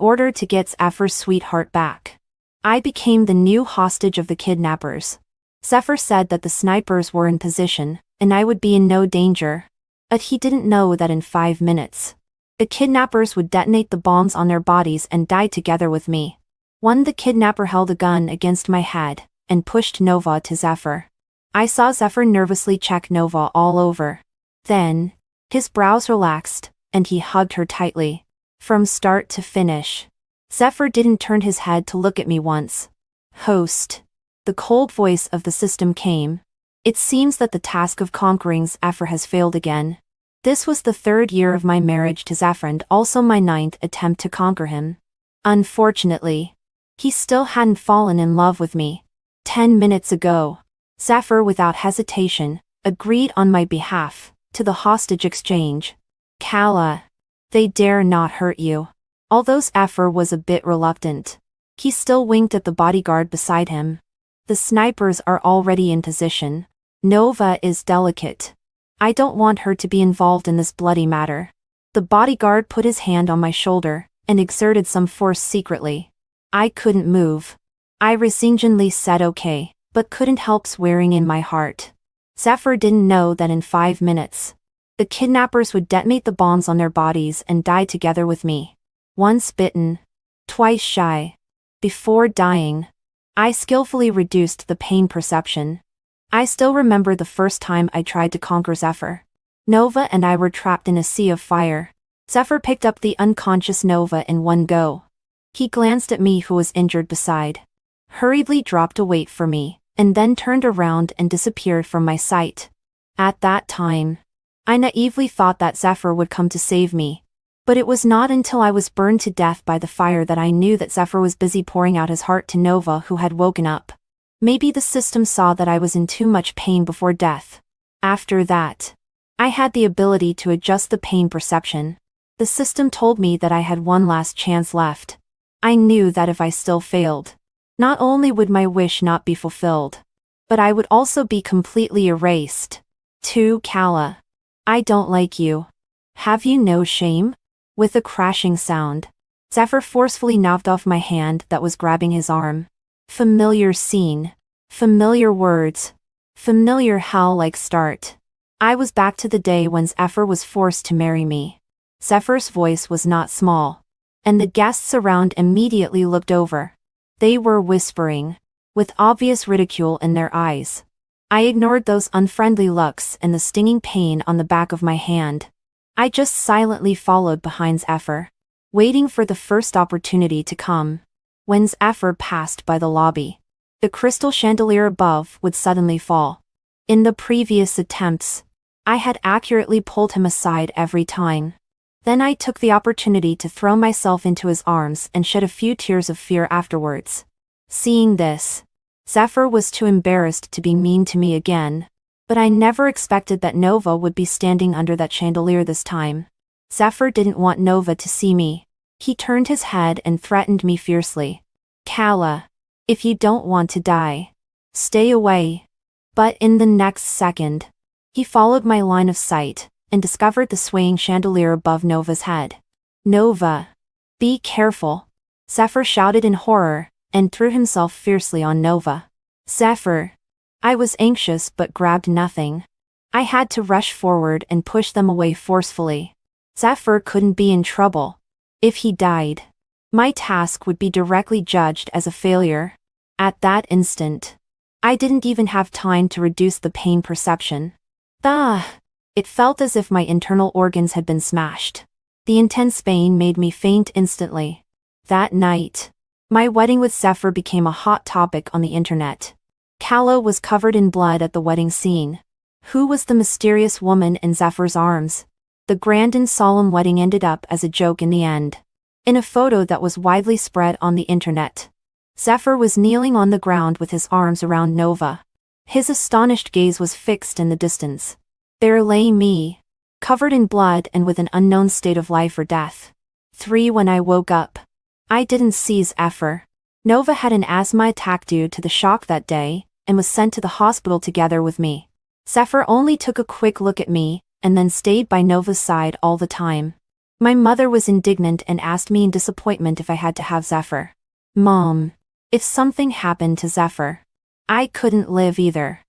order to get Zephyr's sweetheart back. I became the new hostage of the kidnappers. Zephyr said that the snipers were in position, and I would be in no danger. But he didn't know that in 5 minutes, the kidnappers would detonate the bombs on their bodies and die together with me. The kidnapper held a gun against my head and pushed Nova to Zephyr. I saw Zephyr nervously check Nova all over. Then, his brows relaxed, and he hugged her tightly. From start to finish, Zephyr didn't turn his head to look at me once. Host. The cold voice of the system came. It seems that the task of conquering Zephyr has failed again. This was the 3rd year of my marriage to Zephyr and also my 9th attempt to conquer him. Unfortunately, he still hadn't fallen in love with me. 10 minutes ago, Zephyr without hesitation agreed on my behalf to the hostage exchange. Kala. They dare not hurt you. Although Zephyr was a bit reluctant, he still winked at the bodyguard beside him. The snipers are already in position. Nova is delicate. I don't want her to be involved in this bloody matter. The bodyguard put his hand on my shoulder and exerted some force secretly. I couldn't move. I resignedly said okay, but couldn't help swearing in my heart. Zephyr didn't know that in 5 minutes, the kidnappers would detonate the bombs on their bodies and die together with me. Once bitten, twice shy. Before dying, I skillfully reduced the pain perception. I still remember the first time I tried to conquer Zephyr. Nova and I were trapped in a sea of fire. Zephyr picked up the unconscious Nova in one go. He glanced at me who was injured beside, hurriedly dropped a weight for me, and then turned around and disappeared from my sight. At that time, I naively thought that Zephyr would come to save me. But it was not until I was burned to death by the fire that I knew that Zephyr was busy pouring out his heart to Nova, who had woken up. Maybe the system saw that I was in too much pain before death. After that, I had the ability to adjust the pain perception. The system told me that I had one last chance left. I knew that if I still failed, not only would my wish not be fulfilled, but I would also be completely erased. To Kala. I don't like you. Have you no shame? With a crashing sound, Zephyr forcefully knocked off my hand that was grabbing his arm. Familiar scene. Familiar words. Familiar hell-like start. I was back to the day when Zephyr was forced to marry me. Zephyr's voice was not small, and the guests around immediately looked over. They were whispering, with obvious ridicule in their eyes. I ignored those unfriendly looks and the stinging pain on the back of my hand. I just silently followed behind Zephyr, waiting for the first opportunity to come. When Zephyr passed by the lobby, the crystal chandelier above would suddenly fall. In the previous attempts, I had accurately pulled him aside every time. Then I took the opportunity to throw myself into his arms and shed a few tears of fear afterwards. Seeing this, Zephyr was too embarrassed to be mean to me again. But I never expected that Nova would be standing under that chandelier this time. Zephyr didn't want Nova to see me. He turned his head and threatened me fiercely. Kala. If you don't want to die, stay away. But in the next second, he followed my line of sight and discovered the swaying chandelier above Nova's head. Nova. Be careful. Zephyr shouted in horror and threw himself fiercely on Nova. Zephyr. I was anxious but grabbed nothing. I had to rush forward and push them away forcefully. Zephyr couldn't be in trouble. If he died, my task would be directly judged as a failure. At that instant, I didn't even have time to reduce the pain perception. It felt as if my internal organs had been smashed. The intense pain made me faint instantly. That night, my wedding with Zephyr became a hot topic on the internet. Kala was covered in blood at the wedding scene. Who was the mysterious woman in Zephyr's arms? The grand and solemn wedding ended up as a joke in the end. In a photo that was widely spread on the internet, Zephyr was kneeling on the ground with his arms around Nova. His astonished gaze was fixed in the distance. There lay me, covered in blood and with an unknown state of life or death. When I woke up, I didn't see Zephyr. Nova had an asthma attack due to the shock that day, and was sent to the hospital together with me. Zephyr only took a quick look at me, and then stayed by Nova's side all the time. My mother was indignant and asked me in disappointment if I had to have Zephyr. Mom, if something happened to Zephyr, I couldn't live either.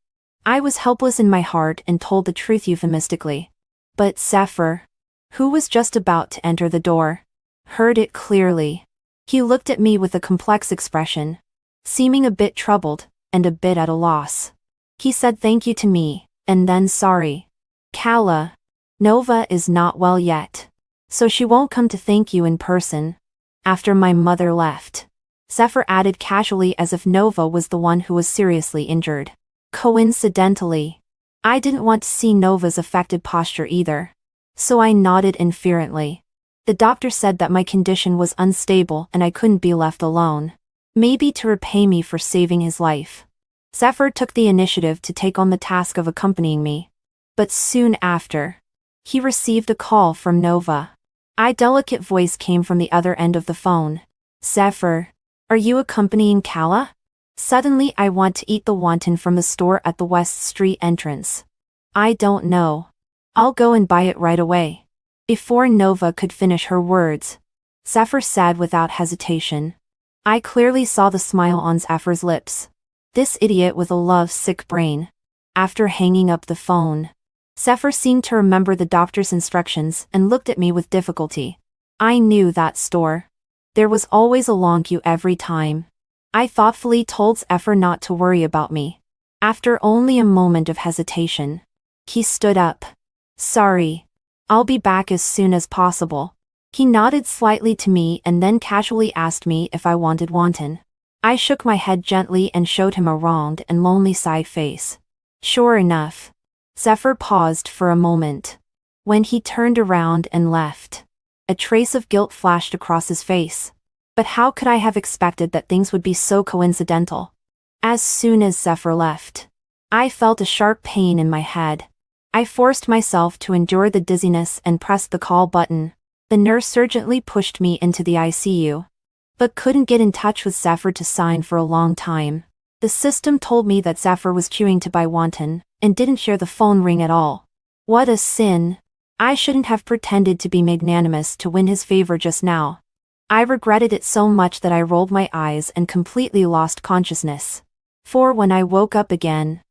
I was helpless in my heart and told the truth euphemistically. But Zephyr, who was just about to enter the door, heard it clearly. He looked at me with a complex expression, seeming a bit troubled and a bit at a loss. He said thank you to me, and then sorry. Kala, Nova is not well yet, so she won't come to thank you in person. After my mother left, Zephyr added casually as if Nova was the one who was seriously injured. Coincidentally, I didn't want to see Nova's affected posture either, so I nodded inferently. The doctor said that my condition was unstable and I couldn't be left alone. Maybe to repay me for saving his life, Zephyr took the initiative to take on the task of accompanying me. But soon after, he received a call from Nova. A delicate voice came from the other end of the phone. Zephyr, are you accompanying Kala? Suddenly I want to eat the wonton from the store at the West Street entrance. I don't know. I'll go and buy it right away. Before Nova could finish her words, Zephyr said without hesitation. I clearly saw the smile on Zephyr's lips. This idiot with a love-sick brain. After hanging up the phone, Zephyr seemed to remember the doctor's instructions and looked at me with difficulty. I knew that store. There was always a long queue every time. I thoughtfully told Zephyr not to worry about me. After only a moment of hesitation, he stood up. Sorry. I'll be back as soon as possible. He nodded slightly to me and then casually asked me if I wanted wonton. I shook my head gently and showed him a round and lonely side face. Sure enough. Zephyr paused for a moment. When he turned around and left, a trace of guilt flashed across his face. But how could I have expected that things would be so coincidental? As soon as Zephyr left, I felt a sharp pain in my head. I forced myself to endure the dizziness and pressed the call button. The nurse urgently pushed me into the ICU, but couldn't get in touch with Zephyr to sign for a long time. The system told me that Zephyr was queuing to buy wonton, and didn't hear the phone ring at all. What a sin. I shouldn't have pretended to be magnanimous to win his favor just now. I regretted it so much that I rolled my eyes and completely lost consciousness. For when I woke up again,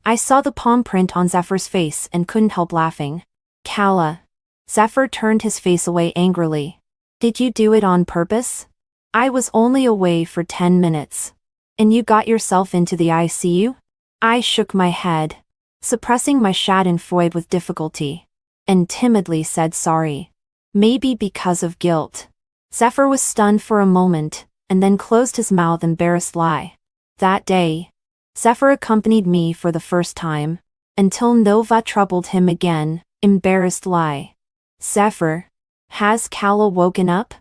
I saw the palm print on Zephyr's face and couldn't help laughing. Kala. Zephyr turned his face away angrily. Did you do it on purpose? I was only away for 10 minutes. And you got yourself into the ICU? I shook my head, suppressing my schadenfreude with difficulty, and timidly said sorry. Maybe because of guilt. Zephyr was stunned for a moment, and then closed his mouth embarrassed lie. That day, Zephyr accompanied me for the first time, until Nova troubled him again, embarrassed lie. Zephyr, has Kala woken up?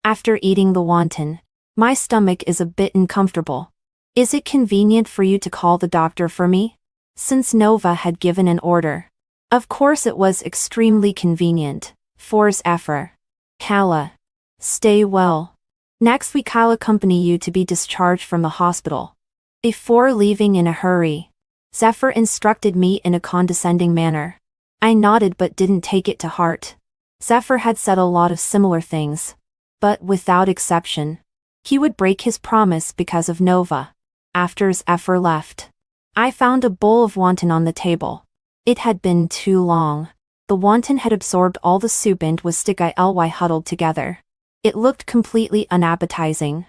After eating the wonton, my stomach is a bit uncomfortable. Is it convenient for you to call the doctor for me? Since Nova had given an order. Of course it was extremely convenient, for Zephyr. Kala. Stay well. Next week I'll accompany you to be discharged from the hospital. Before leaving in a hurry, Zephyr instructed me in a condescending manner. I nodded but didn't take it to heart. Zephyr had said a lot of similar things, but without exception, he would break his promise because of Nova. After Zephyr left, I found a bowl of wonton on the table. It had been too long. The wonton had absorbed all the soup and was sticky huddled together. It looked completely unappetizing.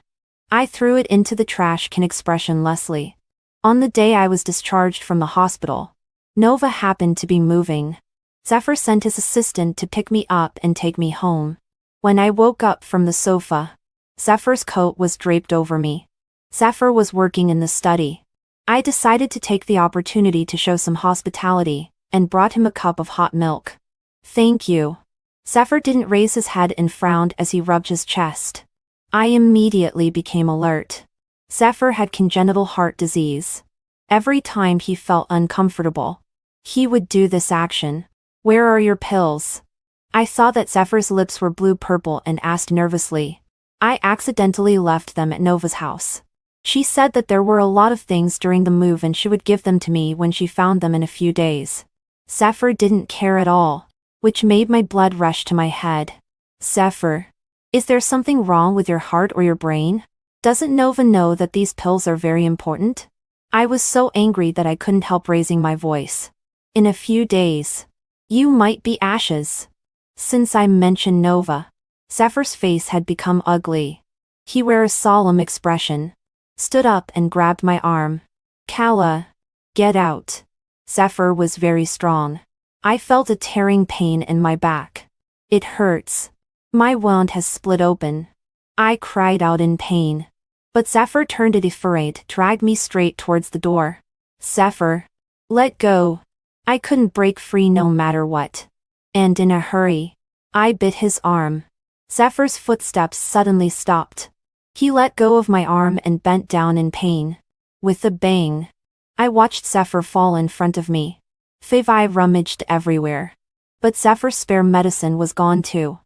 I threw it into the trash can expressionlessly. On the day I was discharged from the hospital, Nova happened to be moving. Zephyr sent his assistant to pick me up and take me home. When I woke up from the sofa, Zephyr's coat was draped over me. Zephyr was working in the study. I decided to take the opportunity to show some hospitality, and brought him a cup of hot milk. Thank you. Zephyr didn't raise his head and frowned as he rubbed his chest. I immediately became alert. Zephyr had congenital heart disease. Every time he felt uncomfortable, he would do this action. Where are your pills? I saw that Zephyr's lips were blue-purple and asked nervously. I accidentally left them at Nova's house. She said that there were a lot of things during the move and she would give them to me when she found them in a few days. Zephyr didn't care at all, which made my blood rush to my head. Zephyr. Is there something wrong with your heart or your brain? Doesn't Nova know that these pills are very important? I was so angry that I couldn't help raising my voice. In a few days, you might be ashes. Since I mentioned Nova, Zephyr's face had become ugly. He wore a solemn expression, stood up and grabbed my arm. Kala, get out. Zephyr was very strong. I felt a tearing pain in my back. It hurts. My wound has split open. I cried out in pain. But Zephyr turned a defiant, dragged me straight towards the door. Zephyr, let go. I couldn't break free no matter what. And in a hurry, I bit his arm. Zephyr's footsteps suddenly stopped. He let go of my arm and bent down in pain. With a bang, I watched Zephyr fall in front of me. I rummaged everywhere. But Zephyr's spare medicine was gone too.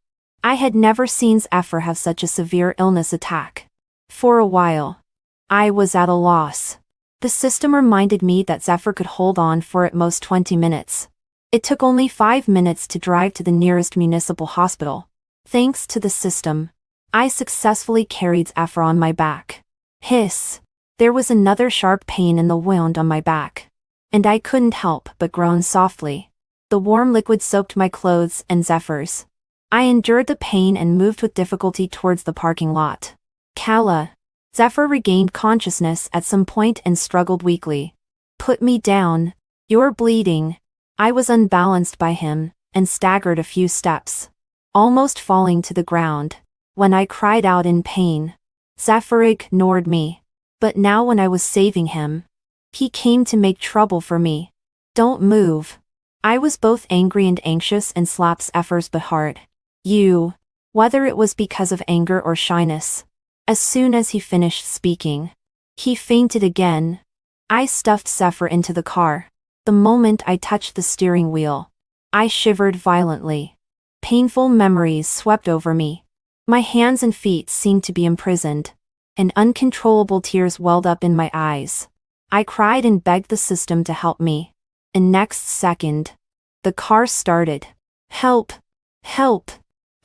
I had never seen Zephyr have such a severe illness attack. For a while, I was at a loss. The system reminded me that Zephyr could hold on for at most 20 minutes. It took only 5 minutes to drive to the nearest municipal hospital. Thanks to the system, I successfully carried Zephyr on my back. Hiss! There was another sharp pain in the wound on my back. And I couldn't help but groan softly. The warm liquid soaked my clothes and Zephyr's. I endured the pain and moved with difficulty towards the parking lot. Kala. Zephyr regained consciousness at some point and struggled weakly. Put me down. You're bleeding. I was unbalanced by him, and staggered a few steps, almost falling to the ground, when I cried out in pain. Zephyr ignored me. But now when I was saving him, he came to make trouble for me. Don't move. I was both angry and anxious and slapped Zephyr's butt hard. You. Whether it was because of anger or shyness. As soon as he finished speaking, he fainted again. I stuffed Zephyr into the car. The moment I touched the steering wheel, I shivered violently. Painful memories swept over me. My hands and feet seemed to be imprisoned, and uncontrollable tears welled up in my eyes. I cried and begged the system to help me. And next second, the car started. Help! Help!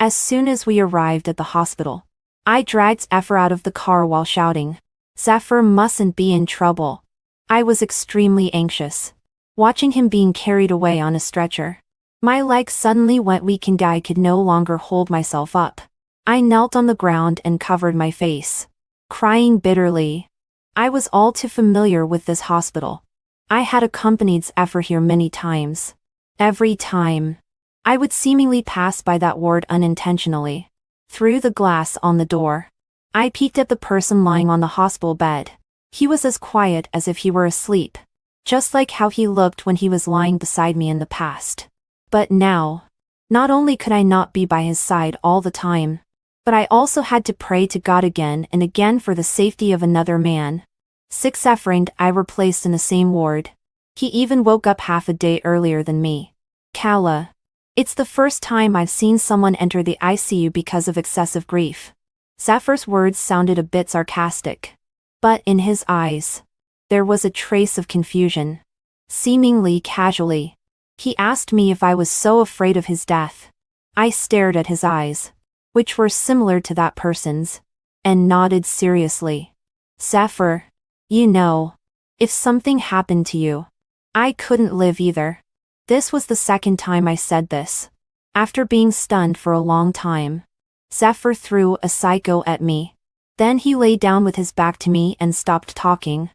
As soon as we arrived at the hospital, I dragged Zephyr out of the car while shouting, Zephyr mustn't be in trouble. I was extremely anxious, watching him being carried away on a stretcher. My legs suddenly went weak and I could no longer hold myself up. I knelt on the ground and covered my face, crying bitterly. I was all too familiar with this hospital. I had accompanied Zephyr here many times. Every time, I would seemingly pass by that ward unintentionally. Through the glass on the door, I peeked at the person lying on the hospital bed. He was as quiet as if he were asleep, just like how he looked when he was lying beside me in the past. But now, not only could I not be by his side all the time, but I also had to pray to God again and again for the safety of another man. Zephyr and I were placed in the same ward. He even woke up half a day earlier than me. Kala. It's the first time I've seen someone enter the ICU because of excessive grief. Zephyr's words sounded a bit sarcastic. But in his eyes, there was a trace of confusion. Seemingly casually, he asked me if I was so afraid of his death. I stared at his eyes, which were similar to that person's, and nodded seriously. Zephyr, you know, if something happened to you, I couldn't live either. This was the second time I said this. After being stunned for a long time, Zephyr threw a psycho at me. Then he lay down with his back to me and stopped talking.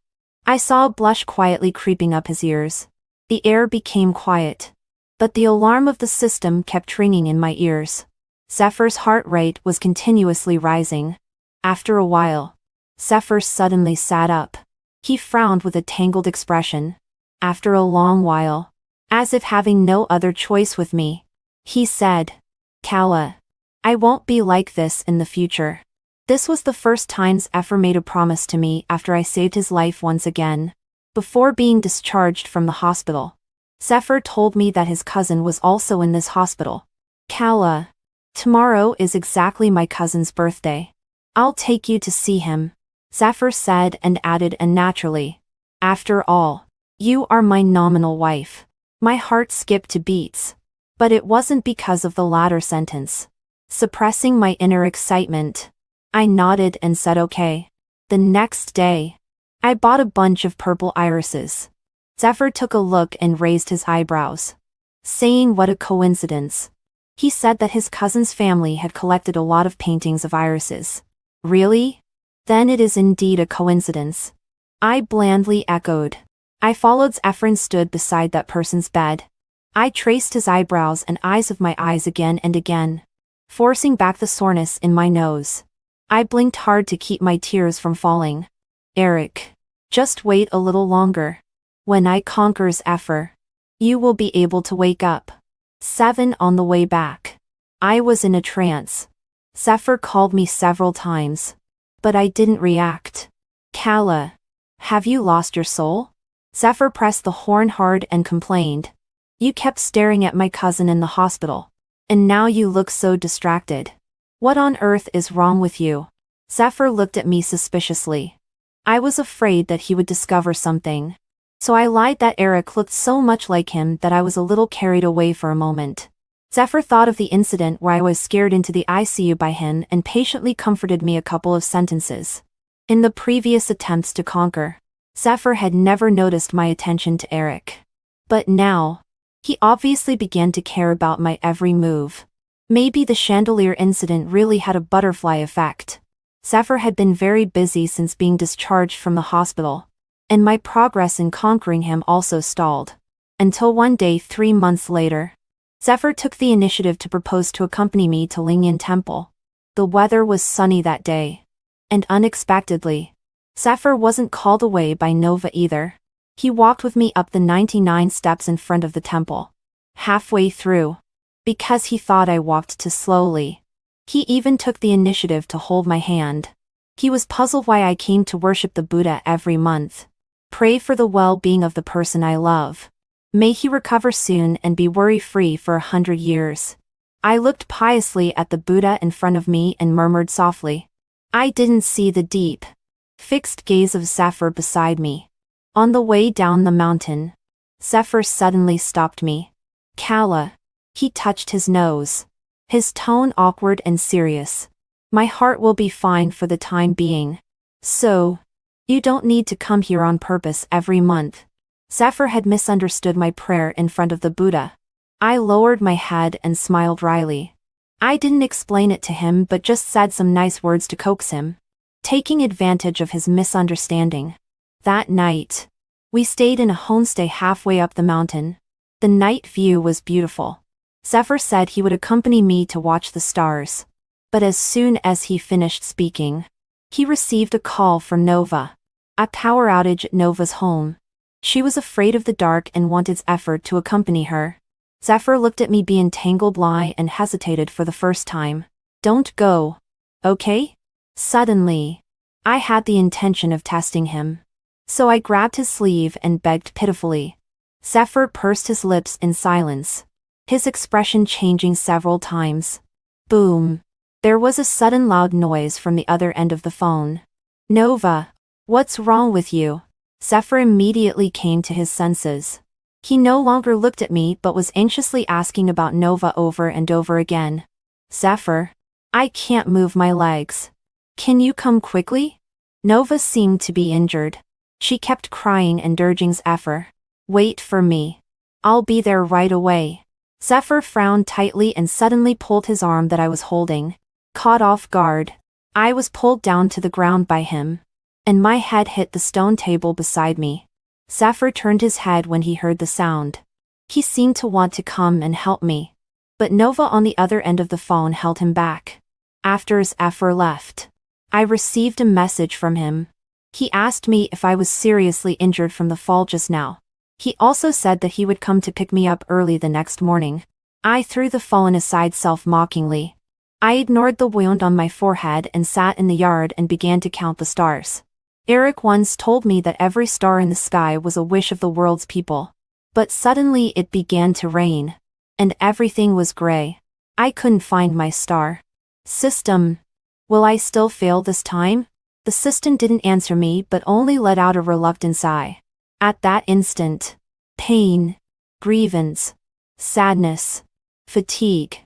I saw a blush quietly creeping up his ears. The air became quiet, but the alarm of the system kept ringing in my ears. Zephyr's heart rate was continuously rising. After a while, Zephyr suddenly sat up. He frowned with a tangled expression. After a long while, as if having no other choice with me, he said, Kala, I won't be like this in the future. This was the first time Zephyr made a promise to me after I saved his life once again. Before being discharged from the hospital, Zephyr told me that his cousin was also in this hospital. Kala, tomorrow is exactly my cousin's birthday. I'll take you to see him, Zephyr said and added unnaturally. After all, you are my nominal wife. My heart skipped to beats. But it wasn't because of the latter sentence. suppressing my inner excitement. I nodded and said okay. The next day, I bought a bunch of purple irises. Zephyr took a look and raised his eyebrows, saying what a coincidence. He said that his cousin's family had collected a lot of paintings of irises. Really? Then it is indeed a coincidence. I blandly echoed. I followed Zephyr and stood beside that person's bed. I traced his eyebrows and eyes of my eyes again and again, forcing back the soreness in my nose. I blinked hard to keep my tears from falling. Eric, just wait a little longer. When I conquers Zephyr, you will be able to wake up. 7 on the way back. I was in a trance. Zephyr called me several times, but I didn't react. Kala, have you lost your soul? Zephyr pressed the horn hard and complained. You kept staring at my cousin in the hospital, and now you look so distracted. What on earth is wrong with you? Zephyr looked at me suspiciously. I was afraid that he would discover something, so I lied that Eric looked so much like him that I was a little carried away for a moment. Zephyr thought of the incident where I was scared into the ICU by him and patiently comforted me a couple of sentences. In the previous attempts to conquer, Zephyr had never noticed my attention to Eric. But now, he obviously began to care about my every move. Maybe the chandelier incident really had a butterfly effect. Zephyr had been very busy since being discharged from the hospital, and my progress in conquering him also stalled. Until one day 3 months later, Zephyr took the initiative to propose to accompany me to Lingyan Temple. The weather was sunny that day. And unexpectedly, Zephyr wasn't called away by Nova either. He walked with me up the 99 steps in front of the temple. Halfway through, because he thought I walked too slowly, he even took the initiative to hold my hand. He was puzzled why I came to worship the Buddha every month. Pray for the well-being of the person I love. May he recover soon and be worry-free for 100 years. I looked piously at the Buddha in front of me and murmured softly. I didn't see the deep, fixed gaze of Zephyr beside me. On the way down the mountain, Zephyr suddenly stopped me. Kala. He touched his nose, his tone awkward and serious. My heart will be fine for the time being. So, you don't need to come here on purpose every month. Zephyr had misunderstood my prayer in front of the Buddha. I lowered my head and smiled wryly. I didn't explain it to him but just said some nice words to coax him, taking advantage of his misunderstanding. That night, we stayed in a homestay halfway up the mountain. The night view was beautiful. Zephyr said he would accompany me to watch the stars. But as soon as he finished speaking, he received a call from Nova. A power outage at Nova's home. She was afraid of the dark and wanted Zephyr to accompany her. Zephyr looked at me being tangled lie and hesitated for the first time. Don't go. Okay? Suddenly, I had the intention of testing him. So I grabbed his sleeve and begged pitifully. Zephyr pursed his lips in silence, his expression changing several times. Boom. There was a sudden loud noise from the other end of the phone. Nova, what's wrong with you? Zephyr immediately came to his senses. He no longer looked at me but was anxiously asking about Nova over and over again. Zephyr, I can't move my legs. Can you come quickly? Nova seemed to be injured. She kept crying and urging Zephyr. Wait for me. I'll be there right away. Zephyr frowned tightly and suddenly pulled his arm that I was holding. Caught off guard, I was pulled down to the ground by him, and my head hit the stone table beside me. Zephyr turned his head when he heard the sound. He seemed to want to come and help me, but Nova on the other end of the phone held him back. After Zephyr left, I received a message from him. He asked me if I was seriously injured from the fall just now. He also said that he would come to pick me up early the next morning. I threw the phone aside self-mockingly. I ignored the wound on my forehead and sat in the yard and began to count the stars. Eric once told me that every star in the sky was a wish of the world's people. But suddenly it began to rain, and everything was gray. I couldn't find my star. System. Will I still fail this time? The system didn't answer me but only let out a reluctant sigh. At that instant, pain, grievance, sadness, fatigue,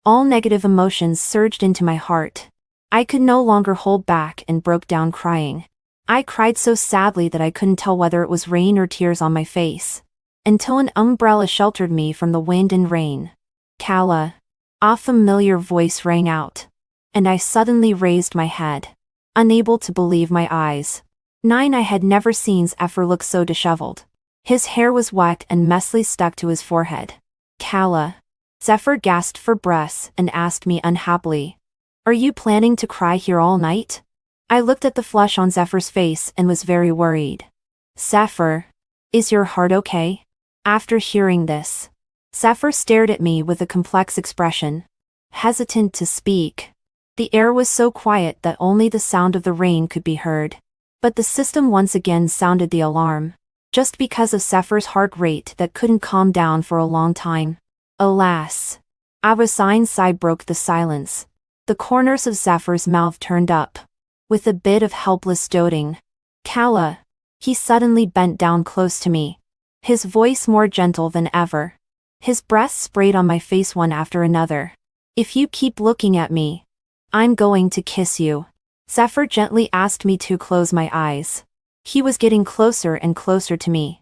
All negative emotions surged into my heart. I could no longer hold back and broke down crying. I cried so sadly that I couldn't tell whether it was rain or tears on my face. Until an umbrella sheltered me from the wind and rain. Kala. A familiar voice rang out. And I suddenly raised my head. Unable to believe my eyes. I had never seen Zephyr look so disheveled. His hair was wet and messily stuck to his forehead. Kala. Zephyr gasped for breath and asked me unhappily. Are you planning to cry here all night? I looked at the flush on Zephyr's face and was very worried. Zephyr. Is your heart okay? After hearing this, Zephyr stared at me with a complex expression. Hesitant to speak. The air was so quiet that only the sound of the rain could be heard. But the system once again sounded the alarm. Just because of Zephyr's heart rate that couldn't calm down for a long time. Alas. A resigned sigh broke the silence. The corners of Zephyr's mouth turned up. With a bit of helpless doting. Kala. He suddenly bent down close to me. His voice more gentle than ever. His breath sprayed on my face one after another. If you keep looking at me, I'm going to kiss you. Zephyr gently asked me to close my eyes. He was getting closer and closer to me.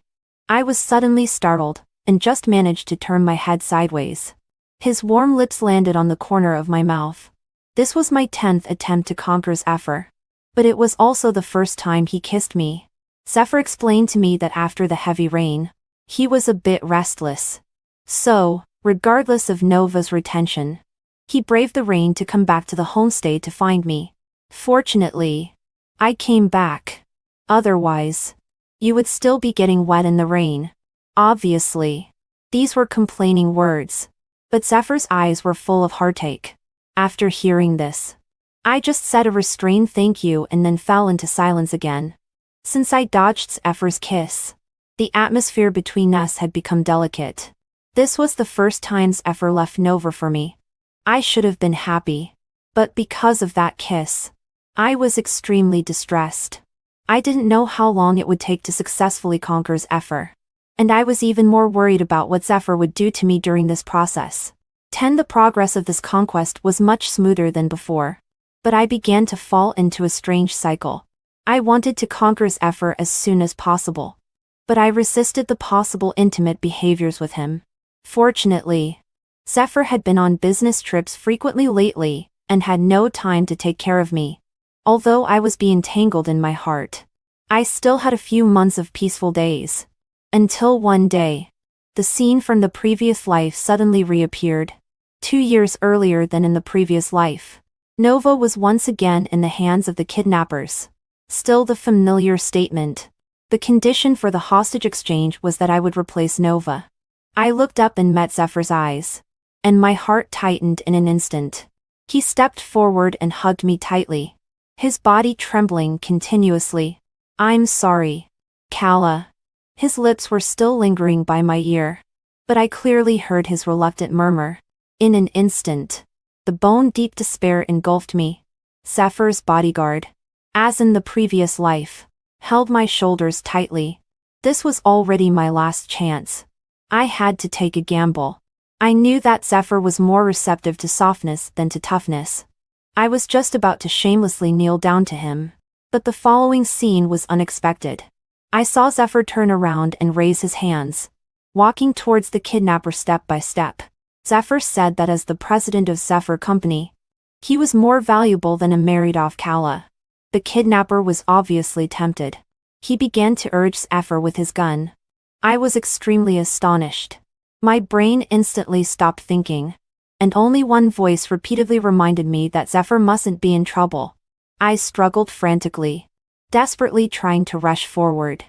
I was suddenly startled, and just managed to turn my head sideways. His warm lips landed on the corner of my mouth. This was my 10th attempt to conquer Zephyr. But it was also the first time he kissed me. Zephyr explained to me that after the heavy rain, he was a bit restless. So, regardless of Nova's retention, he braved the rain to come back to the homestay to find me. Fortunately, I came back. Otherwise, you would still be getting wet in the rain. Obviously. These were complaining words. But Zephyr's eyes were full of heartache. After hearing this, I just said a restrained thank you and then fell into silence again. Since I dodged Zephyr's kiss, the atmosphere between us had become delicate. This was the first time Zephyr left Nova for me. I should have been happy. But because of that kiss, I was extremely distressed. I didn't know how long it would take to successfully conquer Zephyr. And I was even more worried about what Zephyr would do to me during this process. The progress of this conquest was much smoother than before. But I began to fall into a strange cycle. I wanted to conquer Zephyr as soon as possible. But I resisted the possible intimate behaviors with him. Fortunately, Zephyr had been on business trips frequently lately, and had no time to take care of me. Although I was being tangled in my heart, I still had a few months of peaceful days. Until one day, the scene from the previous life suddenly reappeared. 2 years earlier than in the previous life, Nova was once again in the hands of the kidnappers. Still the familiar statement. The condition for the hostage exchange was that I would replace Nova. I looked up and met Zephyr's eyes. And my heart tightened in an instant. He stepped forward and hugged me tightly. His body trembling continuously. I'm sorry, Kala. His lips were still lingering by my ear. But I clearly heard his reluctant murmur. In an instant, the bone-deep despair engulfed me. Zephyr's bodyguard, as in the previous life, held my shoulders tightly. This was already my last chance. I had to take a gamble. I knew that Zephyr was more receptive to softness than to toughness. I was just about to shamelessly kneel down to him. But the following scene was unexpected. I saw Zephyr turn around and raise his hands, walking towards the kidnapper step by step. Zephyr said that as the president of Zephyr Company, he was more valuable than a married-off Kala. The kidnapper was obviously tempted. He began to urge Zephyr with his gun. I was extremely astonished. My brain instantly stopped thinking. And only one voice repeatedly reminded me that Zephyr mustn't be in trouble. I struggled frantically, desperately trying to rush forward.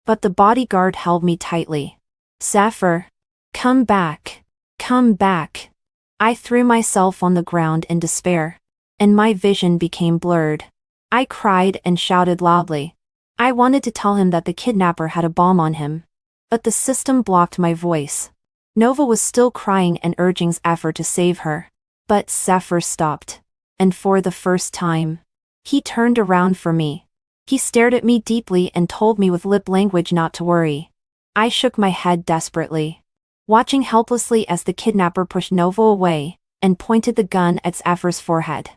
But the bodyguard held me tightly. Zephyr, come back. Come back. I threw myself on the ground in despair. And my vision became blurred. I cried and shouted loudly. I wanted to tell him that the kidnapper had a bomb on him. But the system blocked my voice. Nova was still crying and urging Zephyr to save her. But Zephyr stopped. And for the first time, he turned around for me. He stared at me deeply and told me with lip language not to worry. I shook my head desperately, watching helplessly as the kidnapper pushed Nova away, and pointed the gun at Zephyr's forehead.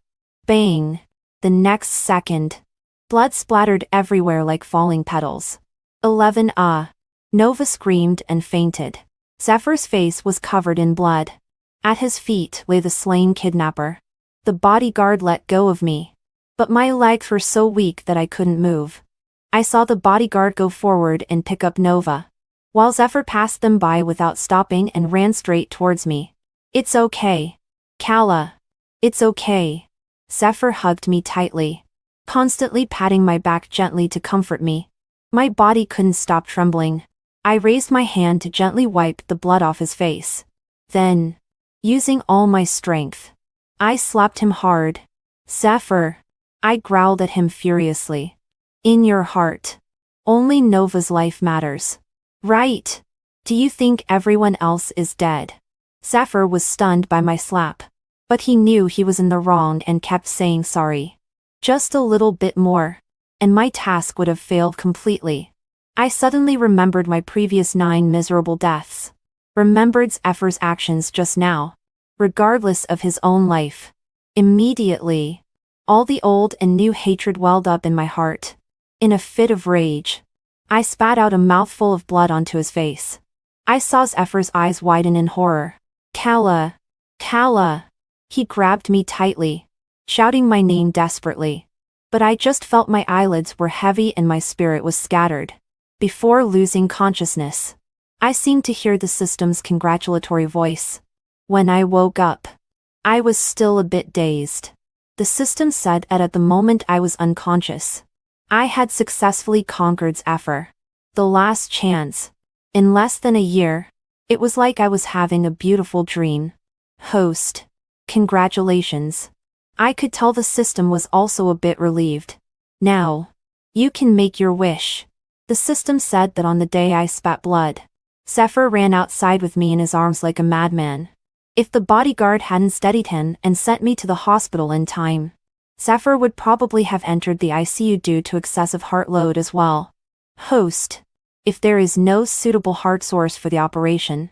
Bang! The next second, blood splattered everywhere like falling petals. 11 Nova screamed and fainted. Zephyr's face was covered in blood. At his feet lay the slain kidnapper. The bodyguard let go of me, but my legs were so weak that I couldn't move. I saw the bodyguard go forward and pick up Nova, while Zephyr passed them by without stopping and ran straight towards me. "It's okay, Kala. It's okay." Zephyr hugged me tightly, constantly patting my back gently to comfort me. My body couldn't stop trembling. I raised my hand to gently wipe the blood off his face. Then, using all my strength, I slapped him hard. "Zephyr," I growled at him furiously. "In your heart, only Nova's life matters. Right? Do you think everyone else is dead?" Zephyr was stunned by my slap, but he knew he was in the wrong and kept saying sorry. Just a little bit more, and my task would have failed completely. I suddenly remembered my previous 9 miserable deaths. Remembered Zephyr's actions just now, regardless of his own life. Immediately, all the old and new hatred welled up in my heart. In a fit of rage, I spat out a mouthful of blood onto his face. I saw Zephyr's eyes widen in horror. "Kala! Kala!" He grabbed me tightly, shouting my name desperately. But I just felt my eyelids were heavy and my spirit was scattered. Before losing consciousness, I seemed to hear the system's congratulatory voice. When I woke up, I was still a bit dazed. The system said that at the moment I was unconscious, I had successfully conquered Zephyr. The last chance. In less than a year, it was like I was having a beautiful dream. Host. Congratulations. I could tell the system was also a bit relieved. "Now, you can make your wish." The system said that on the day I spat blood, Zephyr ran outside with me in his arms like a madman. If the bodyguard hadn't steadied him and sent me to the hospital in time, Zephyr would probably have entered the ICU due to excessive heart load as well. Host. If there is no suitable heart source for the operation,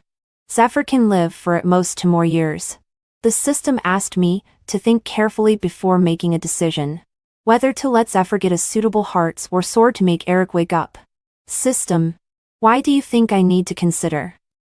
Zephyr can live for at most 2 more years. The system asked me to think carefully before making a decision, whether to let Zephyr get a suitable heart source or to make Eric wake up. System. Why do you think I need to consider?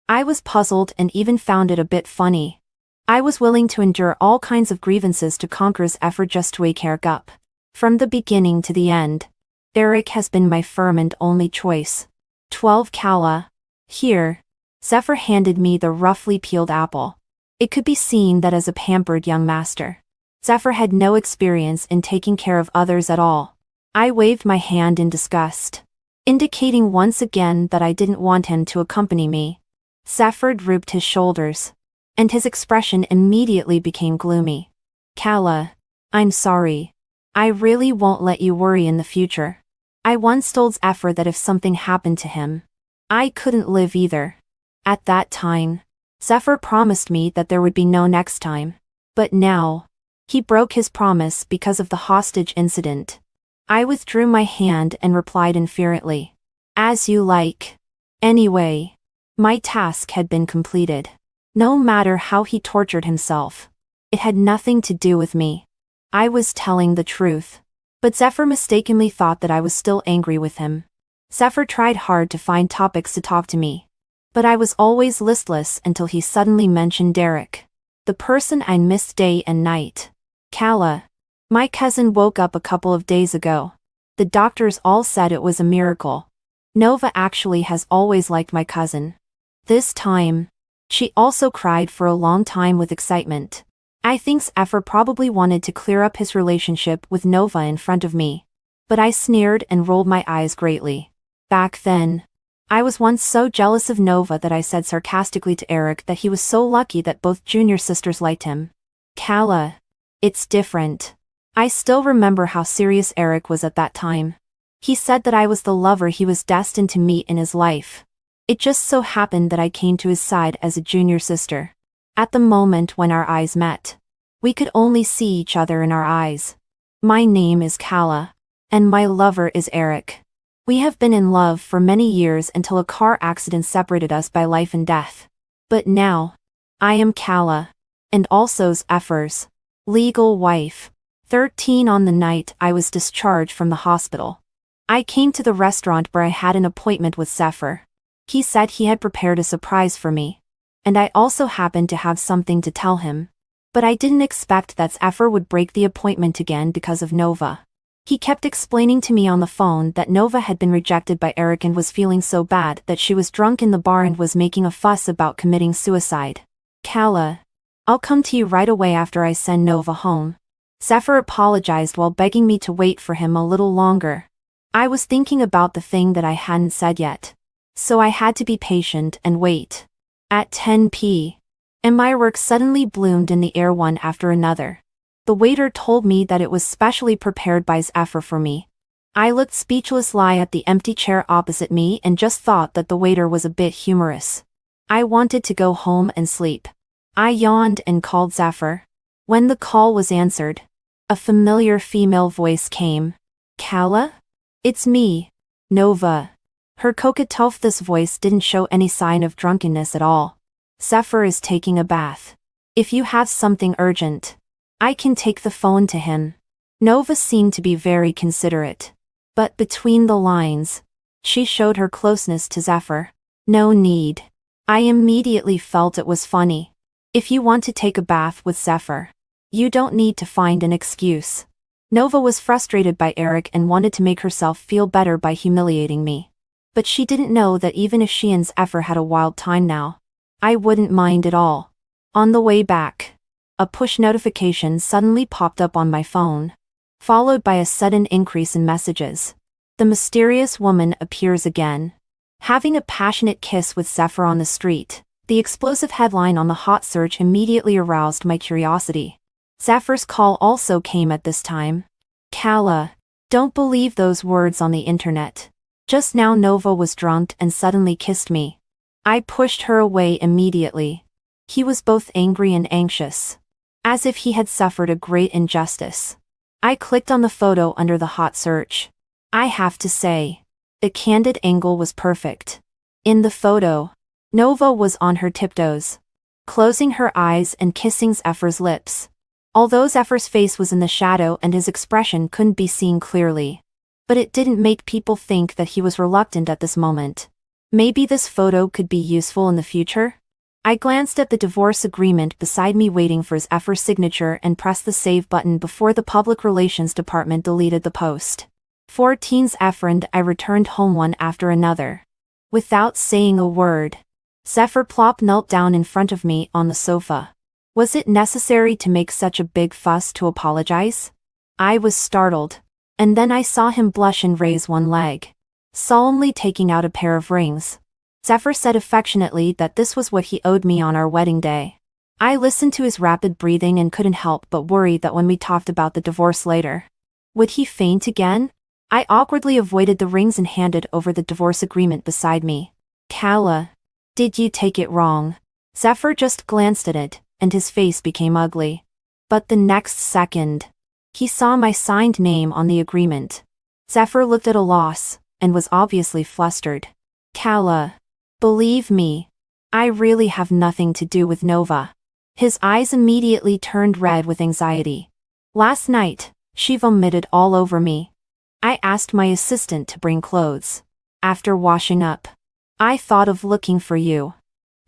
I was puzzled and even found it a bit funny. I was willing to endure all kinds of grievances to conquer Zephyr just to wake Eric up. From the beginning to the end, Eric has been my firm and only choice. 12 Kala. Here. Zephyr handed me the roughly peeled apple. It could be seen that as a pampered young master, Zephyr had no experience in taking care of others at all. I waved my hand in disgust, indicating once again that I didn't want him to accompany me. Zephyr drooped his shoulders, and his expression immediately became gloomy. "Kala, I'm sorry. I really won't let you worry in the future. I once told Zephyr that if something happened to him, I couldn't live either. At that time, Zephyr promised me that there would be no next time. But now, he broke his promise because of the hostage incident." I withdrew my hand and replied inferently. "As you like. Anyway, my task had been completed. No matter how he tortured himself, it had nothing to do with me. I was telling the truth. But Zephyr mistakenly thought that I was still angry with him. Zephyr tried hard to find topics to talk to me, but I was always listless until he suddenly mentioned Derek, the person I missed day and night. "Kala, my cousin woke up a couple of days ago. The doctors all said it was a miracle. Nova actually has always liked my cousin. This time, she also cried for a long time with excitement. I think Zephyr probably wanted to clear up his relationship with Nova in front of me. But I sneered and rolled my eyes greatly. Back then, I was once so jealous of Nova that I said sarcastically to Eric that he was so lucky that both junior sisters liked him. Kala, it's different. I still remember how serious Eric was at that time. He said that I was the lover he was destined to meet in his life. It just so happened that I came to his side as a junior sister. At the moment when our eyes met, we could only see each other in our eyes. My name is Kala, and my lover is Eric. We have been in love for many years until a car accident separated us by life and death. But now, I am Kala, and also Zephyr's legal wife. 13 on the night I was discharged from the hospital. I came to the restaurant where I had an appointment with Zephyr. He said he had prepared a surprise for me. And I also happened to have something to tell him. But I didn't expect that Zephyr would break the appointment again because of Nova. He kept explaining to me on the phone that Nova had been rejected by Eric and was feeling so bad that she was drunk in the bar and was making a fuss about committing suicide. Kala, I'll come to you right away after I send Nova home. Zephyr apologized while begging me to wait for him a little longer. I was thinking about the thing that I hadn't said yet. So I had to be patient and wait. At 10 p.m. fireworks suddenly bloomed in the air one after another. The waiter told me that it was specially prepared by Zephyr for me. I looked speechless lie at the empty chair opposite me and just thought that the waiter was a bit humorous. I wanted to go home and sleep. I yawned and called Zephyr. When the call was answered, a familiar female voice came. Kala? It's me, Nova. Her coquetteous voice didn't show any sign of drunkenness at all. Zephyr is taking a bath. If you have something urgent, I can take the phone to him. Nova seemed to be very considerate. But between the lines, she showed her closeness to Zephyr. No need. I immediately felt it was funny. If you want to take a bath with Zephyr, you don't need to find an excuse. Nova was frustrated by Eric and wanted to make herself feel better by humiliating me. But she didn't know that even if she and Zephyr had a wild time now, I wouldn't mind at all. On the way back, a push notification suddenly popped up on my phone, followed by a sudden increase in messages. The mysterious woman appears again, having a passionate kiss with Zephyr on the street. The explosive headline on the hot search immediately aroused my curiosity. Zephyr's call also came at this time. Kala, don't believe those words on the internet. Just now Nova was drunk and suddenly kissed me. I pushed her away immediately. He was both angry and anxious, as if he had suffered a great injustice. I clicked on the photo under the hot search. I have to say, the candid angle was perfect. In the photo, Nova was on her tiptoes, closing her eyes and kissing Zephyr's lips. Although Zephyr's face was in the shadow and his expression couldn't be seen clearly. But it didn't make people think that he was reluctant at this moment. Maybe this photo could be useful in the future? I glanced at the divorce agreement beside me waiting for Zephyr's signature and pressed the save button before the public relations department deleted the post. 14 Zephyr and I returned home one after another. Without saying a word, Zephyr knelt down in front of me on the sofa. Was it necessary to make such a big fuss to apologize? I was startled. And then I saw him blush and raise one leg, solemnly taking out a pair of rings. Zephyr said affectionately that this was what he owed me on our wedding day. I listened to his rapid breathing and couldn't help but worry that when we talked about the divorce later, would he faint again? I awkwardly avoided the rings and handed over the divorce agreement beside me. Kala, did you take it wrong? Zephyr just glanced at it, and his face became ugly. But the next second, he saw my signed name on the agreement. Zephyr looked at a loss, and was obviously flustered. Kala, believe me, I really have nothing to do with Nova. His eyes immediately turned red with anxiety. Last night, she vomited all over me. I asked my assistant to bring clothes. After washing up, I thought of looking for you.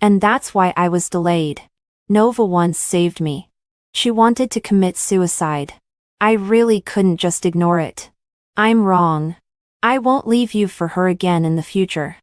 And that's why I was delayed. Nova once saved me. She wanted to commit suicide. I really couldn't just ignore it. I'm wrong. I won't leave you for her again in the future.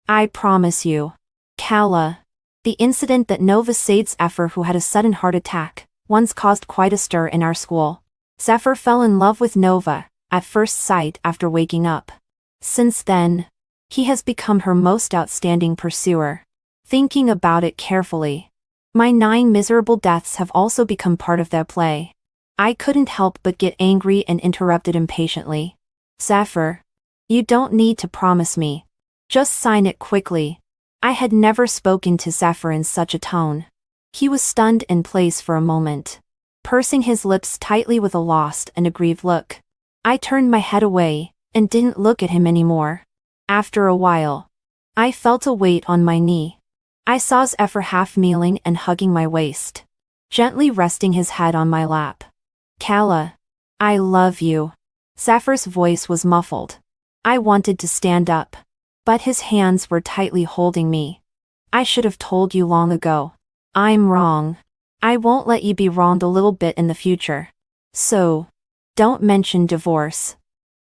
I promise you. Kala. The incident that Nova saved Zephyr, who had a sudden heart attack, once caused quite a stir in our school. Zephyr fell in love with Nova, at first sight after waking up. Since then, he has become her most outstanding pursuer. Thinking about it carefully, my 9 miserable deaths have also become part of that play. I couldn't help but get angry and interrupted impatiently. Zephyr, you don't need to promise me. Just sign it quickly. I had never spoken to Zephyr in such a tone. He was stunned in place for a moment, pursing his lips tightly with a lost and aggrieved look. I turned my head away, and didn't look at him anymore. After a while, I felt a weight on my knee. I saw Zephyr half kneeling and hugging my waist. gently resting his head on my lap. Kala, I love you. Zephyr's voice was muffled. I wanted to stand up, but his hands were tightly holding me. I should have told you long ago. I'm wrong. I won't let you be wronged a little bit in the future. So, don't mention divorce.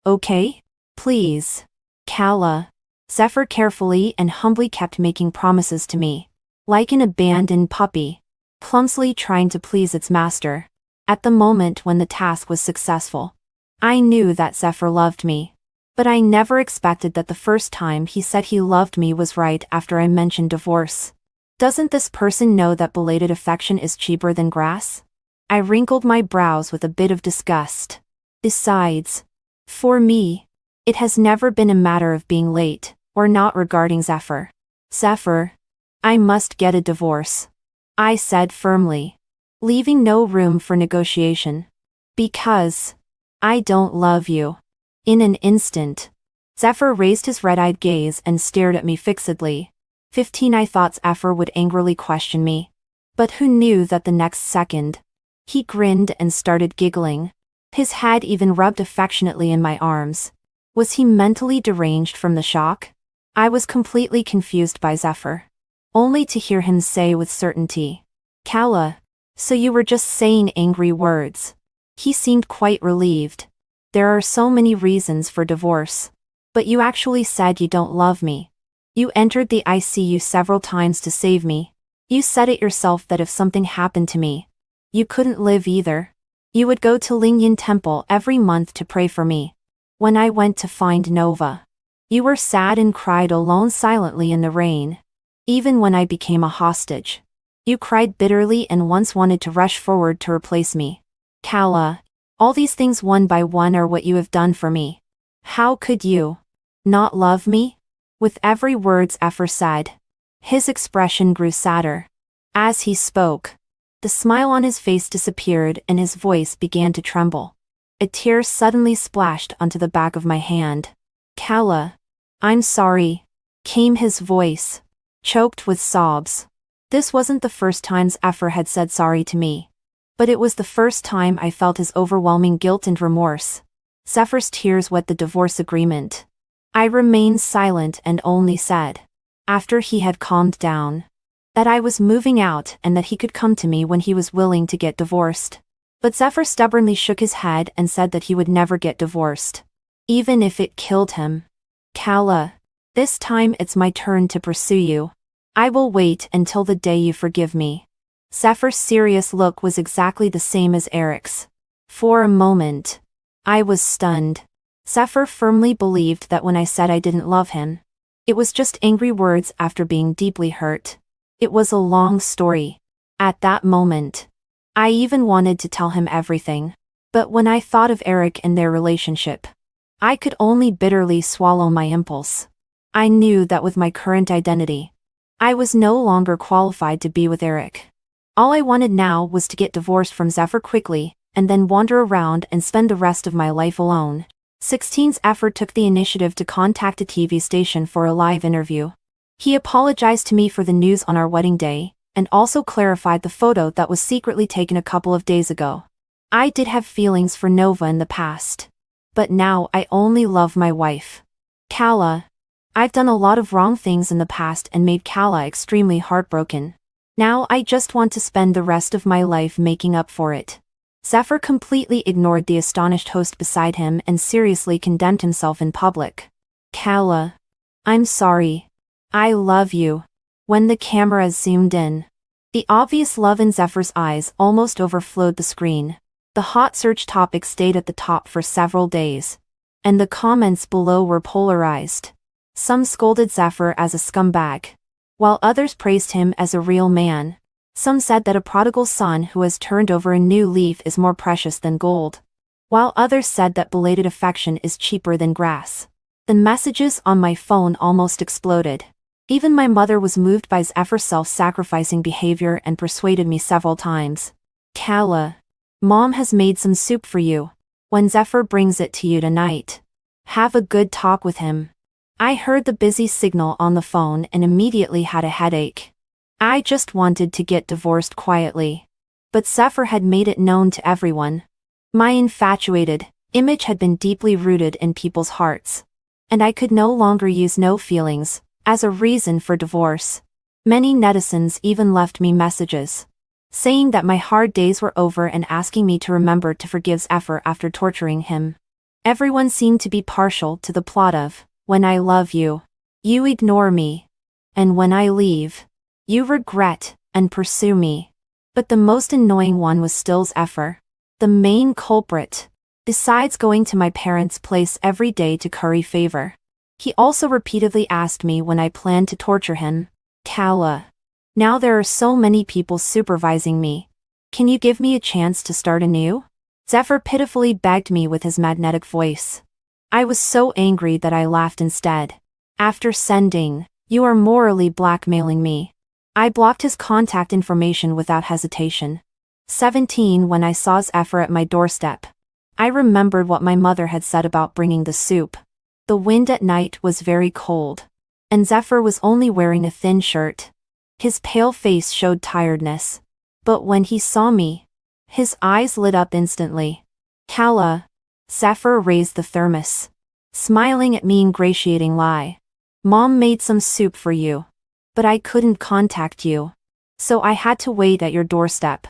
Okay? Please. Kala. Zephyr carefully and humbly kept making promises to me, like an abandoned puppy, clumsily trying to please its master. At the moment when the task was successful, I knew that Zephyr loved me, but I never expected that the first time he said he loved me was right after I mentioned divorce. Doesn't this person know that belated affection is cheaper than grass? I wrinkled my brows with a bit of disgust. Besides, for me, it has never been a matter of being late, or not regarding Zephyr. Zephyr, I must get a divorce, I said firmly, leaving no room for negotiation. Because I don't love you. In an instant, Zephyr raised his red-eyed gaze and stared at me fixedly. 15 I thought Zephyr would angrily question me. But who knew that the next second, he grinned and started giggling. His head even rubbed affectionately in my arms. Was he mentally deranged from the shock? I was completely confused by Zephyr, only to hear him say with certainty, Kala, so you were just saying angry words. He seemed quite relieved. There are so many reasons for divorce. But you actually said you don't love me. You entered the ICU several times to save me. You said it yourself that if something happened to me, you couldn't live either. You would go to Lingyan Temple every month to pray for me. When I went to find Nova, you were sad and cried alone silently in the rain. Even when I became a hostage, you cried bitterly and once wanted to rush forward to replace me. Kala, all these things one by one are what you have done for me. How could you not love me? With every word Zephyr said, his expression grew sadder. As he spoke, the smile on his face disappeared and his voice began to tremble. A tear suddenly splashed onto the back of my hand. Kala, I'm sorry, came his voice, choked with sobs. This wasn't the first time Zephyr had said sorry to me, but it was the first time I felt his overwhelming guilt and remorse. Zephyr's tears wet the divorce agreement. I remained silent and only said, after he had calmed down, that I was moving out and that he could come to me when he was willing to get divorced. But Zephyr stubbornly shook his head and said that he would never get divorced, even if it killed him. Kala, this time it's my turn to pursue you. I will wait until the day you forgive me. Zephyr's serious look was exactly the same as Eric's. For a moment, I was stunned. Zephyr firmly believed that when I said I didn't love him, it was just angry words after being deeply hurt. It was a long story. At that moment, I even wanted to tell him everything. But when I thought of Eric and their relationship, I could only bitterly swallow my impulse. I knew that with my current identity, I was no longer qualified to be with Eric. All I wanted now was to get divorced from Zephyr quickly, and then wander around and spend the rest of my life alone. 16's Zephyr took the initiative to contact a TV station for a live interview. He apologized to me for the news on our wedding day, and also clarified the photo that was secretly taken a couple of days ago. I did have feelings for Nova in the past, but now I only love my wife. Kala. I've done a lot of wrong things in the past and made Kala extremely heartbroken. Now I just want to spend the rest of my life making up for it. Zephyr completely ignored the astonished host beside him and seriously condemned himself in public. Kala. I'm sorry. I love you. When the camera zoomed in, the obvious love in Zephyr's eyes almost overflowed the screen. The hot search topic stayed at the top for several days, and the comments below were polarized. Some scolded Zephyr as a scumbag, while others praised him as a real man. Some said that a prodigal son who has turned over a new leaf is more precious than gold, while others said that belated affection is cheaper than grass. The messages on my phone almost exploded. Even my mother was moved by Zephyr's self-sacrificing behavior and persuaded me several times. Kala, Mom has made some soup for you. When Zephyr brings it to you tonight, have a good talk with him. I heard the busy signal on the phone and immediately had a headache. I just wanted to get divorced quietly. But Zephyr had made it known to everyone. My infatuated image had been deeply rooted in people's hearts. And I could no longer use no feelings as a reason for divorce. Many netizens even left me messages, saying that my hard days were over and asking me to remember to forgive Zephyr after torturing him. Everyone seemed to be partial to the plot of, when I love you, you ignore me. And when I leave, you regret and pursue me. But the most annoying one was still Zephyr, the main culprit. Besides going to my parents' place every day to curry favor, he also repeatedly asked me when I planned to torture him. Kala. Now there are so many people supervising me. Can you give me a chance to start anew? Zephyr pitifully begged me with his magnetic voice. I was so angry that I laughed instead. After sending, "You are morally blackmailing me," I blocked his contact information without hesitation. 17 When I saw Zephyr at my doorstep, I remembered what my mother had said about bringing the soup. The wind at night was very cold, and Zephyr was only wearing a thin shirt. His pale face showed tiredness. But when he saw me, his eyes lit up instantly. Kala. Zephyr raised the thermos, smiling at me ingratiating lie. Mom made some soup for you. But I couldn't contact you, so I had to wait at your doorstep.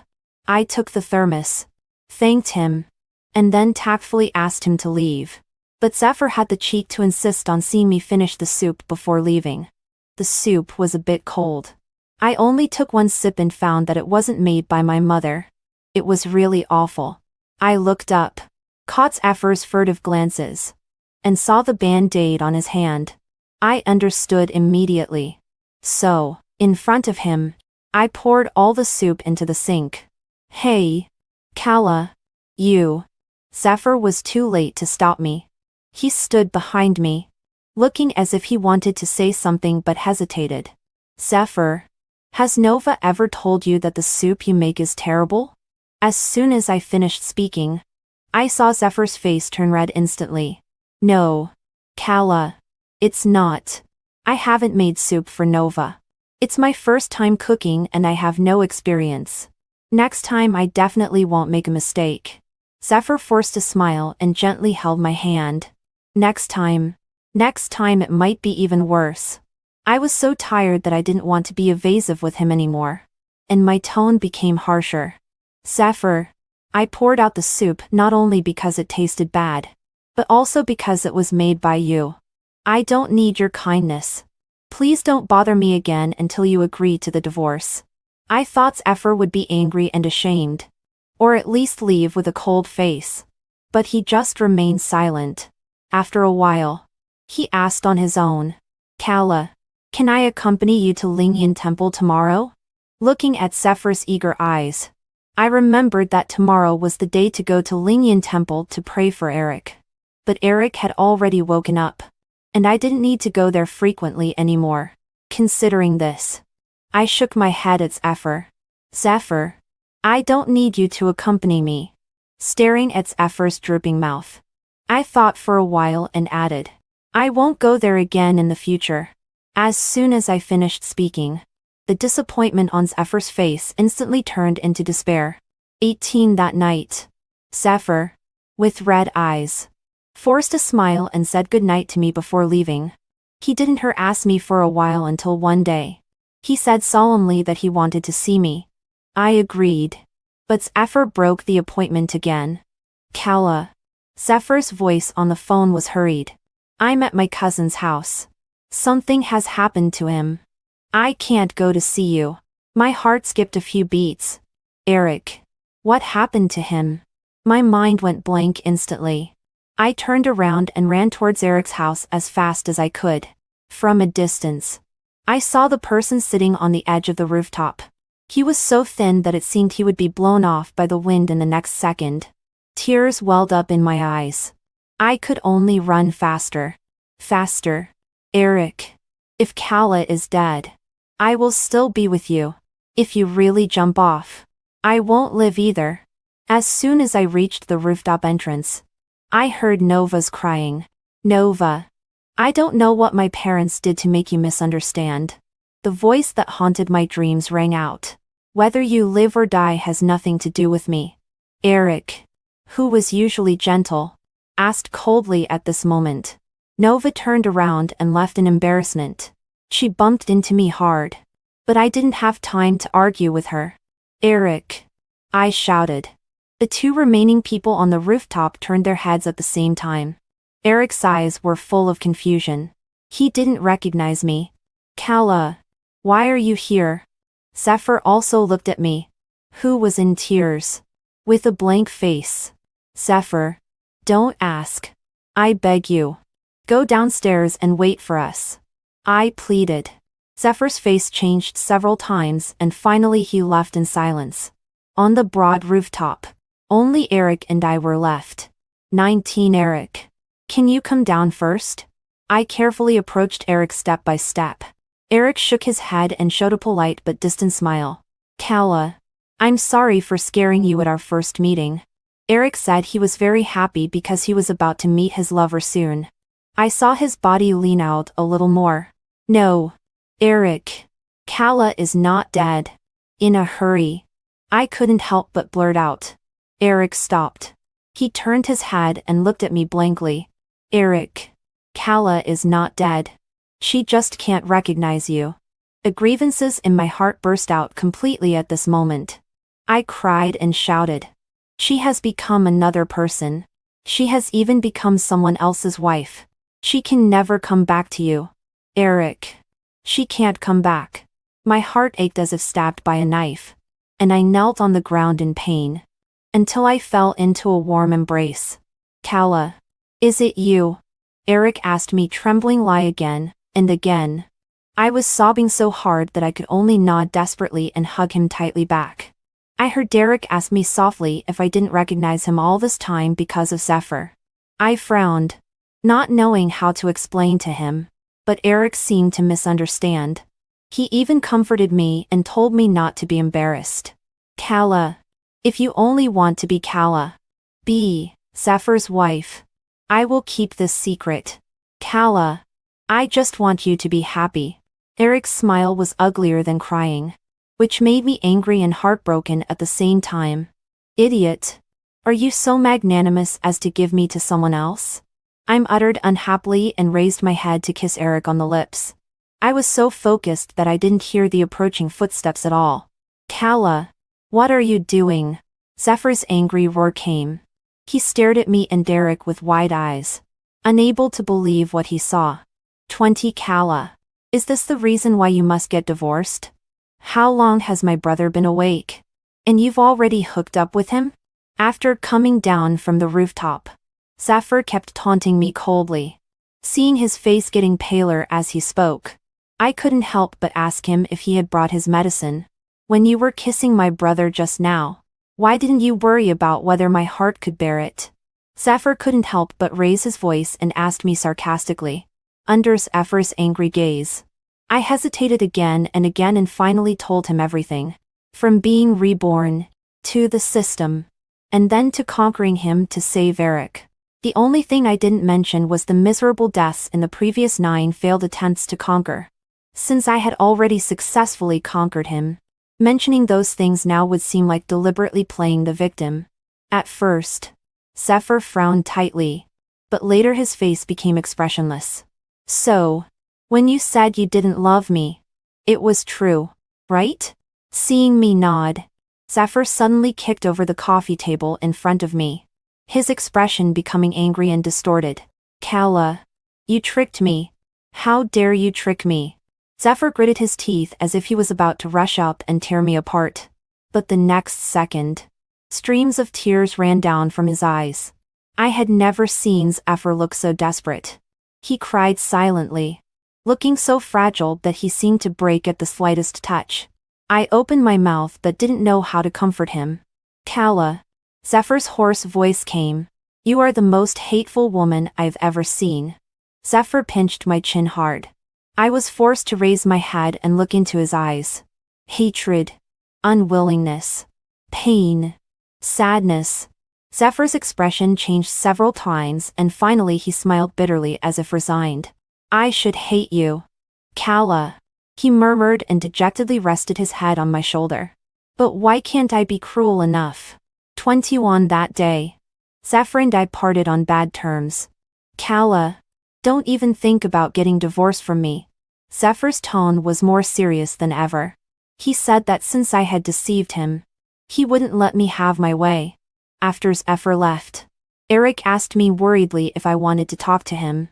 I took the thermos, thanked him, and then tactfully asked him to leave. But Zephyr had the cheek to insist on seeing me finish the soup before leaving. The soup was a bit cold. I only took one sip and found that it wasn't made by my mother. It was really awful. I looked up, caught Zephyr's furtive glances, and saw the band-aid on his hand. I understood immediately. So, in front of him, I poured all the soup into the sink. Hey, Kala, you. Zephyr was too late to stop me. He stood behind me, looking as if he wanted to say something but hesitated. Zephyr, has Nova ever told you that the soup you make is terrible? As soon as I finished speaking, I saw Zephyr's face turn red instantly. No, Kala, it's not. I haven't made soup for Nova. It's my first time cooking and I have no experience. Next time I definitely won't make a mistake. Zephyr forced a smile and gently held my hand. Next time it might be even worse. I was so tired that I didn't want to be evasive with him anymore. And my tone became harsher. Zephyr, I poured out the soup not only because it tasted bad, but also because it was made by you. I don't need your kindness. Please don't bother me again until you agree to the divorce. I thought Zephyr would be angry and ashamed, or at least leave with a cold face. But he just remained silent. After a while, he asked on his own, Kala, can I accompany you to Lingyan Temple tomorrow? Looking at Zephyr's eager eyes, I remembered that tomorrow was the day to go to Lingyan Temple to pray for Eric. But Eric had already woken up, and I didn't need to go there frequently anymore. Considering this, I shook my head at Zephyr. Zephyr, I don't need you to accompany me. Staring at Zephyr's drooping mouth, I thought for a while and added, I won't go there again in the future. As soon as I finished speaking, the disappointment on Zephyr's face instantly turned into despair. 18 That night, Zephyr, with red eyes, forced a smile and said goodnight to me before leaving. He didn't harass me for a while until one day. He said solemnly that he wanted to see me. I agreed. But Zephyr broke the appointment again. Kala. Zephyr's voice on the phone was hurried. I'm at my cousin's house. Something has happened to him. I can't go to see you. My heart skipped a few beats. Eric. What happened to him? My mind went blank instantly. I turned around and ran towards Eric's house as fast as I could. From a distance, I saw the person sitting on the edge of the rooftop. He was so thin that it seemed he would be blown off by the wind in the next second. Tears welled up in my eyes. I could only run faster. Faster. Eric. If Kala is dead, I will still be with you. If you really jump off, I won't live either. As soon as I reached the rooftop entrance, I heard Nova's crying. Nova. I don't know what my parents did to make you misunderstand. The voice that haunted my dreams rang out. Whether you live or die has nothing to do with me. Eric, who was usually gentle, asked coldly at this moment. Nova turned around and left in embarrassment. She bumped into me hard. But I didn't have time to argue with her. Eric, I shouted. The two remaining people on the rooftop turned their heads at the same time. Eric's eyes were full of confusion. He didn't recognize me. Kala, why are you here? Zephyr also looked at me, who was in tears. With a blank face. Zephyr, don't ask. I beg you. Go downstairs and wait for us. I pleaded. Zephyr's face changed several times and finally he left in silence. On the broad rooftop, only Eric and I were left. 19 Eric. Can you come down first? I carefully approached Eric step by step. Eric shook his head and showed a polite but distant smile. Kala, I'm sorry for scaring you at our first meeting. Eric said he was very happy because he was about to meet his lover soon. I saw his body lean out a little more. No. Eric. Kala is not dead. In a hurry. I couldn't help but blurt out. Eric stopped. He turned his head and looked at me blankly. Eric. Kala is not dead. She just can't recognize you. The grievances in my heart burst out completely at this moment. I cried and shouted. She has become another person. She has even become someone else's wife. She can never come back to you. Eric. She can't come back. My heart ached as if stabbed by a knife. And I knelt on the ground in pain. Until I fell into a warm embrace. Kala. Is it you? Eric asked me, trembling lie again, and again. I was sobbing so hard that I could only nod desperately and hug him tightly back. I heard Derek ask me softly if I didn't recognize him all this time because of Zephyr. I frowned, not knowing how to explain to him, but Eric seemed to misunderstand. He even comforted me and told me not to be embarrassed. Kala. If you only want to be Kala. Be Zephyr's wife. I will keep this secret. Kala. I just want you to be happy. Eric's smile was uglier than crying, which made me angry and heartbroken at the same time. Idiot. Are you so magnanimous as to give me to someone else? I'm uttered unhappily and raised my head to kiss Eric on the lips. I was so focused that I didn't hear the approaching footsteps at all. Kala. What are you doing? Zephyr's angry roar came. He stared at me and Derek with wide eyes, unable to believe what he saw. 20 Kala. Is this the reason why you must get divorced? How long has my brother been awake? And you've already hooked up with him? After coming down from the rooftop, Zephyr kept taunting me coldly. Seeing his face getting paler as he spoke, I couldn't help but ask him if he had brought his medicine. When you were kissing my brother just now, why didn't you worry about whether my heart could bear it? Zephyr couldn't help but raise his voice and asked me sarcastically, under Zephyr's angry gaze. I hesitated again and finally told him everything. From being reborn, to the system, and then to conquering him to save Eric. The only thing I didn't mention was the miserable deaths in the previous 9 failed attempts to conquer. Since I had already successfully conquered him, mentioning those things now would seem like deliberately playing the victim. At first, Zephyr frowned tightly, but later his face became expressionless. So, when you said you didn't love me, it was true, right? Seeing me nod, Zephyr suddenly kicked over the coffee table in front of me, his expression becoming angry and distorted. Kala. You tricked me. How dare you trick me? Zephyr gritted his teeth as if he was about to rush up and tear me apart. But the next second, streams of tears ran down from his eyes. I had never seen Zephyr look so desperate. He cried silently, looking so fragile that he seemed to break at the slightest touch. I opened my mouth but didn't know how to comfort him. Kala. Zephyr's hoarse voice came. You are the most hateful woman I've ever seen. Zephyr pinched my chin hard. I was forced to raise my head and look into his eyes. Hatred. Unwillingness. Pain. Sadness. Zephyr's expression changed several times and finally he smiled bitterly as if resigned. I should hate you. Kala. He murmured and dejectedly rested his head on my shoulder. But why can't I be cruel enough? 21 that day. Zephyr and I parted on bad terms. Kala, don't even think about getting divorced from me. Zephyr's tone was more serious than ever. He said that since I had deceived him, he wouldn't let me have my way. After Zephyr left, Eric asked me worriedly if I wanted to talk to him.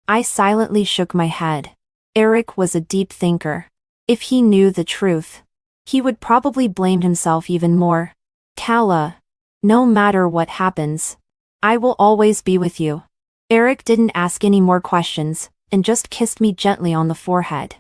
I silently shook my head. Eric was a deep thinker. If he knew the truth, he would probably blame himself even more. Kala, no matter what happens, I will always be with you. Eric didn't ask any more questions, and just kissed me gently on the forehead.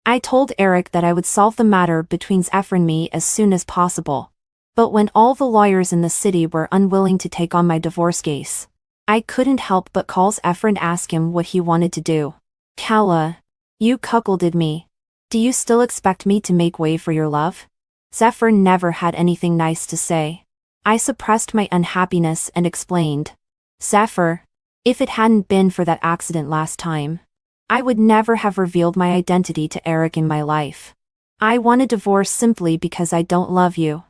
I told Eric that I would solve the matter between Zephyr and me as soon as possible. But when all the lawyers in the city were unwilling to take on my divorce case, I couldn't help but call Zephyr and ask him what he wanted to do. Kala, you cuckolded me. Do you still expect me to make way for your love? Zephyr never had anything nice to say. I suppressed my unhappiness and explained. Zephyr, if it hadn't been for that accident last time, I would never have revealed my identity to Eric in my life. I want a divorce simply because I don't love you.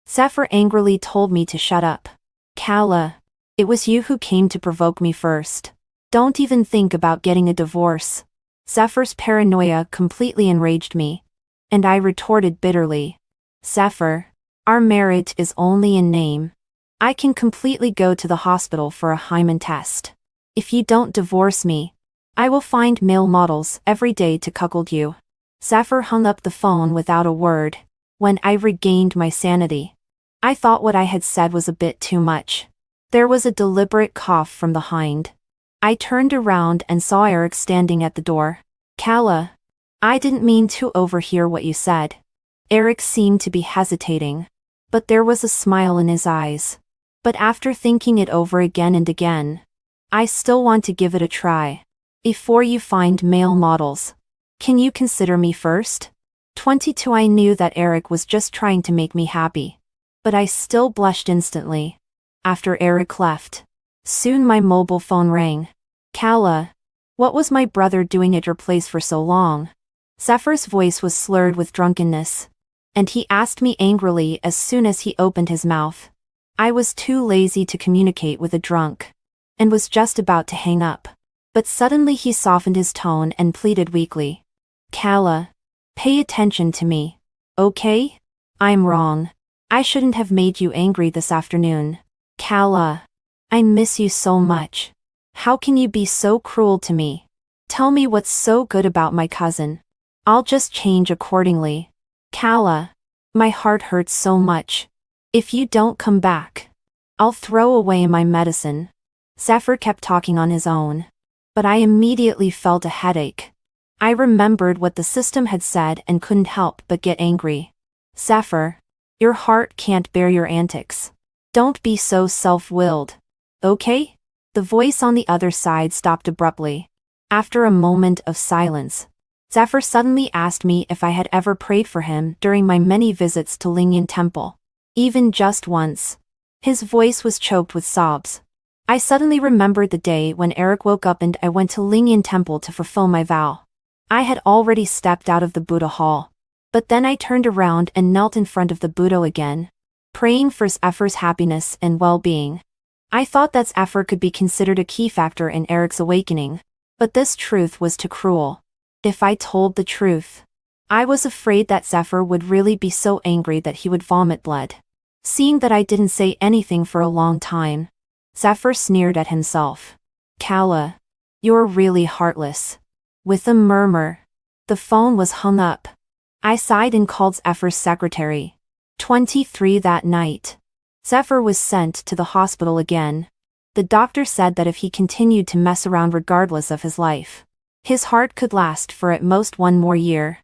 Zephyr angrily told me to shut up. Kala, it was you who came to provoke me first. Don't even think about getting a divorce. Zephyr's paranoia completely enraged me, and I retorted bitterly. Zephyr, our marriage is only in name. I can completely go to the hospital for a hymen test. If you don't divorce me, I will find male models every day to cuckold you. Zephyr hung up the phone without a word. When I regained my sanity, I thought what I had said was a bit too much. There was a deliberate cough from behind. I turned around and saw Eric standing at the door. Kala, I didn't mean to overhear what you said. Eric seemed to be hesitating, but there was a smile in his eyes. But after thinking it over again and again, I still want to give it a try. Before you find male models, can you consider me first? 22 I knew that Eric was just trying to make me happy. But I still blushed instantly. After Eric left, soon my mobile phone rang. Kala, what was my brother doing at your place for so long? Zephyr's voice was slurred with drunkenness, and he asked me angrily as soon as he opened his mouth. I was too lazy to communicate with a drunk, and was just about to hang up. But suddenly he softened his tone and pleaded weakly. Kala, pay attention to me, okay? I'm wrong. I shouldn't have made you angry this afternoon. Kala, I miss you so much. How can you be so cruel to me? Tell me what's so good about my cousin. I'll just change accordingly. Kala, my heart hurts so much. If you don't come back, I'll throw away my medicine. Zephyr kept talking on his own, but I immediately felt a headache. I remembered what the system had said and couldn't help but get angry. Zephyr, your heart can't bear your antics. Don't be so self-willed. Okay? The voice on the other side stopped abruptly. After a moment of silence, Zephyr suddenly asked me if I had ever prayed for him during my many visits to Lingyan Temple. Even just once. His voice was choked with sobs. I suddenly remembered the day when Eric woke up and I went to Lingyan Temple to fulfill my vow. I had already stepped out of the Buddha hall. But then I turned around and knelt in front of the Buddha again, praying for Zephyr's happiness and well-being. I thought that Zephyr could be considered a key factor in Eric's awakening, but this truth was too cruel. If I told the truth, I was afraid that Zephyr would really be so angry that he would vomit blood. Seeing that I didn't say anything for a long time, Zephyr sneered at himself. Kala, you're really heartless. With a murmur, the phone was hung up. I sighed and called Zephyr's secretary. 23 that night, Zephyr was sent to the hospital again. The doctor said that if he continued to mess around regardless of his life, his heart could last for at most 1 more year.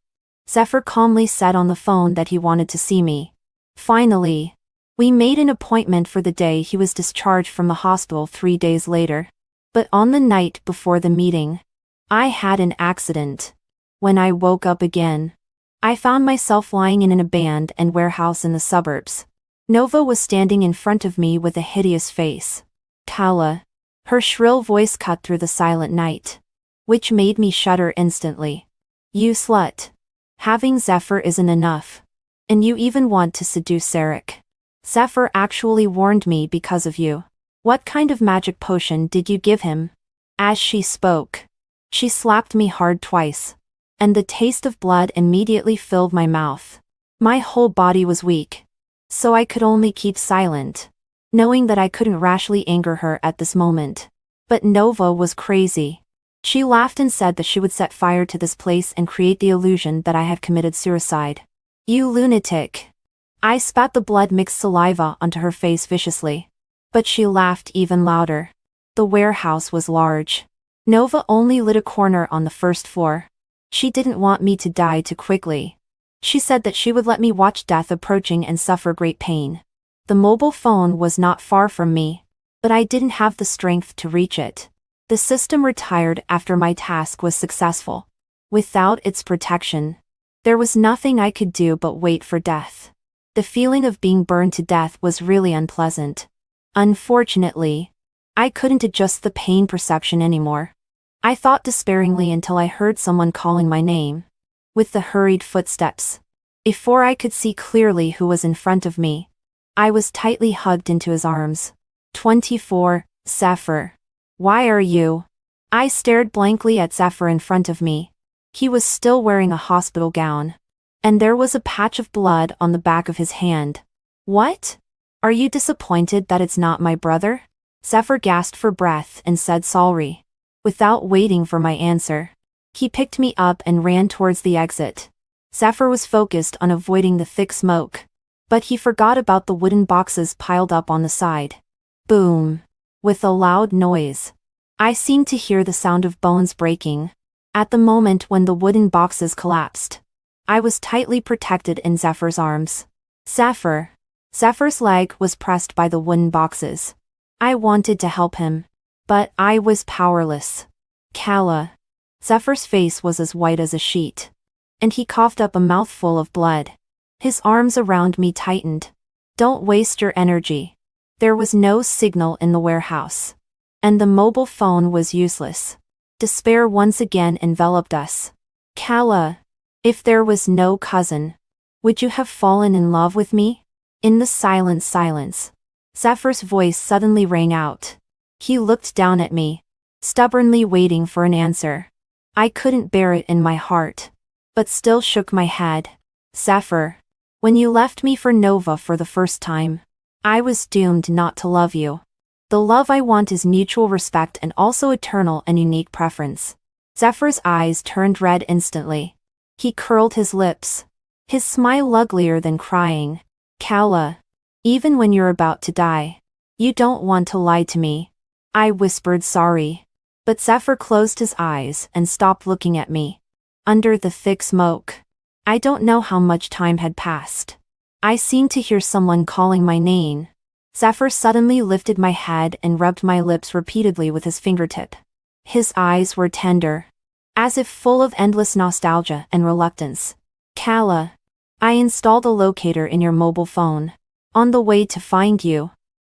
Zephyr calmly said on the phone that he wanted to see me. Finally, we made an appointment for the day he was discharged from the hospital 3 days later. But on the night before the meeting, I had an accident. When I woke up again, I found myself lying in an abandoned warehouse in the suburbs. Nova was standing in front of me with a hideous face. Kala. Her shrill voice cut through the silent night, which made me shudder instantly. You slut. Having Zephyr isn't enough. And you even want to seduce Eric. Zephyr actually warned me because of you. What kind of magic potion did you give him? As she spoke, she slapped me hard twice, and the taste of blood immediately filled my mouth. My whole body was weak, so I could only keep silent, knowing that I couldn't rashly anger her at this moment. But Nova was crazy. She laughed and said that she would set fire to this place and create the illusion that I had committed suicide. You lunatic. I spat the blood-mixed saliva onto her face viciously. But she laughed even louder. The warehouse was large. Nova only lit a corner on the first floor. She didn't want me to die too quickly. She said that she would let me watch death approaching and suffer great pain. The mobile phone was not far from me, but I didn't have the strength to reach it. The system retired after my task was successful. Without its protection, there was nothing I could do but wait for death. The feeling of being burned to death was really unpleasant. Unfortunately, I couldn't adjust the pain perception anymore. I thought despairingly until I heard someone calling my name. With the hurried footsteps, before I could see clearly who was in front of me, I was tightly hugged into his arms. 24, Zephyr. Why are you? I stared blankly at Zephyr in front of me. He was still wearing a hospital gown, and there was a patch of blood on the back of his hand. What? Are you disappointed that it's not my brother? Zephyr gasped for breath and said sorry. Without waiting for my answer, he picked me up and ran towards the exit. Zephyr was focused on avoiding the thick smoke, but he forgot about the wooden boxes piled up on the side. Boom! With a loud noise, I seemed to hear the sound of bones breaking. At the moment when the wooden boxes collapsed, I was tightly protected in Zephyr's arms. Zephyr! Zephyr's leg was pressed by the wooden boxes. I wanted to help him, but I was powerless. Kala. Zephyr's face was as white as a sheet, and he coughed up a mouthful of blood. His arms around me tightened. Don't waste your energy. There was no signal in the warehouse, and the mobile phone was useless. Despair once again enveloped us. Kala, if there was no cousin, would you have fallen in love with me? In the silence, Zephyr's voice suddenly rang out. He looked down at me, stubbornly waiting for an answer. I couldn't bear it in my heart, but still shook my head. Zephyr, when you left me for Nova for the first time, I was doomed not to love you. The love I want is mutual respect and also eternal and unique preference. Zephyr's eyes turned red instantly. He curled his lips, his smile uglier than crying. Kala, even when you're about to die, you don't want to lie to me. I whispered sorry, but Zephyr closed his eyes and stopped looking at me. Under the thick smoke, I don't know how much time had passed. I seemed to hear someone calling my name. Zephyr suddenly lifted my head and rubbed my lips repeatedly with his fingertip. His eyes were tender, as if full of endless nostalgia and reluctance. Kala, I installed a locator in your mobile phone. On the way to find you,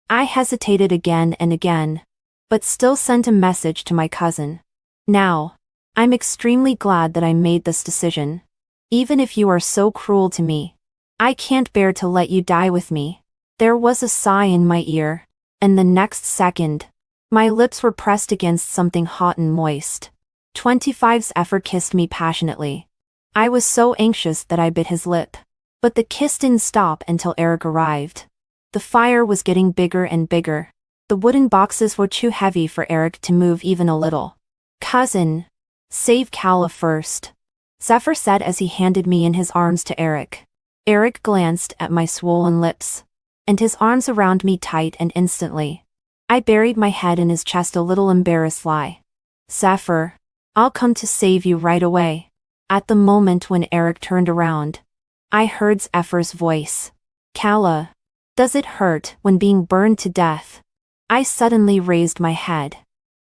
I hesitated again and again, but still sent a message to my cousin. Now, I'm extremely glad that I made this decision. Even if you are so cruel to me, I can't bear to let you die with me. There was a sigh in my ear, and the next second, my lips were pressed against something hot and moist. 25's effort kissed me passionately. I was so anxious that I bit his lip. But the kiss didn't stop until Eric arrived. The fire was getting bigger and bigger. The wooden boxes were too heavy for Eric to move even a little. Cousin, save Kala first, Zephyr said as he handed me in his arms to Eric. Eric glanced at my swollen lips, and his arms around me tight, and instantly, I buried my head in his chest, a little embarrassed lie. Zephyr, I'll come to save you right away. At the moment when Eric turned around, I heard Zephyr's voice. Kala, does it hurt when being burned to death? I suddenly raised my head,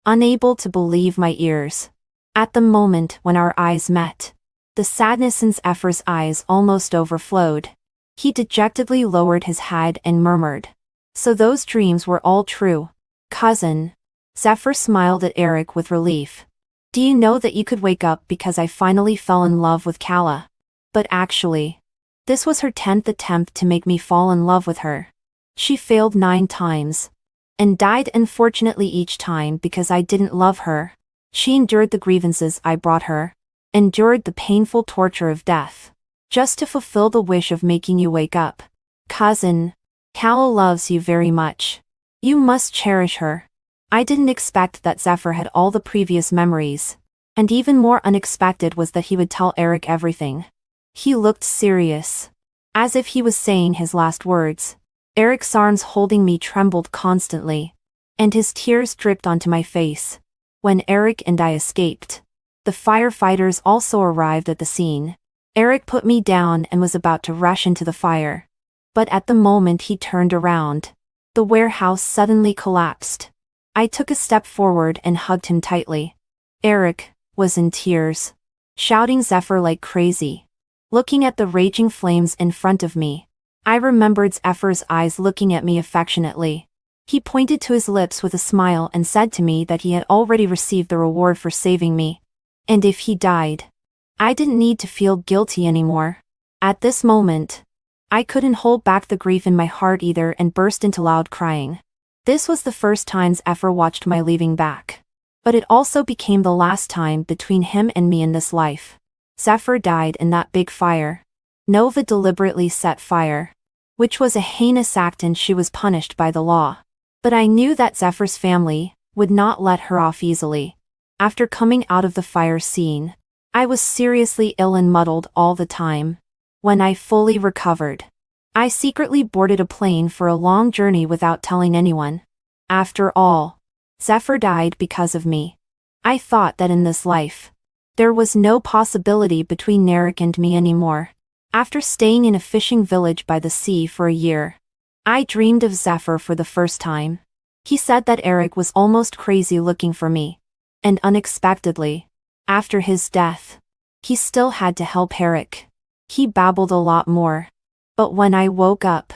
unable to believe my ears. At the moment when our eyes met, the sadness in Zephyr's eyes almost overflowed. He dejectedly lowered his head and murmured, so those dreams were all true. Cousin. Zephyr smiled at Eric with relief. Do you know that you could wake up because I finally fell in love with Kala? But actually, This was her 10th attempt to make me fall in love with her. She failed 9 times. And died unfortunately each time because I didn't love her. She endured the grievances I brought her. Endured the painful torture of death. Just to fulfill the wish of making you wake up. Cousin. Calla loves you very much. You must cherish her. I didn't expect that Zephyr had all the previous memories. And even more unexpected was that he would tell Eric everything. He looked serious. As if he was saying his last words. Eric's arms holding me trembled constantly. And his tears dripped onto my face. When Eric and I escaped. The firefighters also arrived at the scene. Eric put me down and was about to rush into the fire. But at the moment he turned around, the warehouse suddenly collapsed. I took a step forward and hugged him tightly. Eric was in tears, shouting Zephyr like crazy. Looking at the raging flames in front of me, I remembered Zephyr's eyes looking at me affectionately. He pointed to his lips with a smile and said to me that he had already received the reward for saving me. And if he died, I didn't need to feel guilty anymore. At this moment, I couldn't hold back the grief in my heart either and burst into loud crying. This was the first time Zephyr watched my leaving back. But it also became the last time between him and me in this life. Zephyr died in that big fire. Nova deliberately set fire, which was a heinous act and she was punished by the law. But I knew that Zephyr's family would not let her off easily. After coming out of the fire scene, I was seriously ill and muddled all the time. When I fully recovered, I secretly boarded a plane for a long journey without telling anyone. After all, Zephyr died because of me. I thought that in this life, there was no possibility between Eric and me anymore. After staying in a fishing village by the sea for a year, I dreamed of Zephyr for the first time. He said that Eric was almost crazy looking for me. And unexpectedly, after his death, he still had to help Eric. He babbled a lot more. But when I woke up,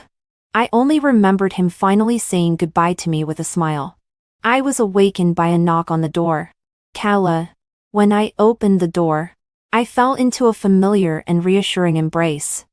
I only remembered him finally saying goodbye to me with a smile. I was awakened by a knock on the door. Calla. When I opened the door, I fell into a familiar and reassuring embrace.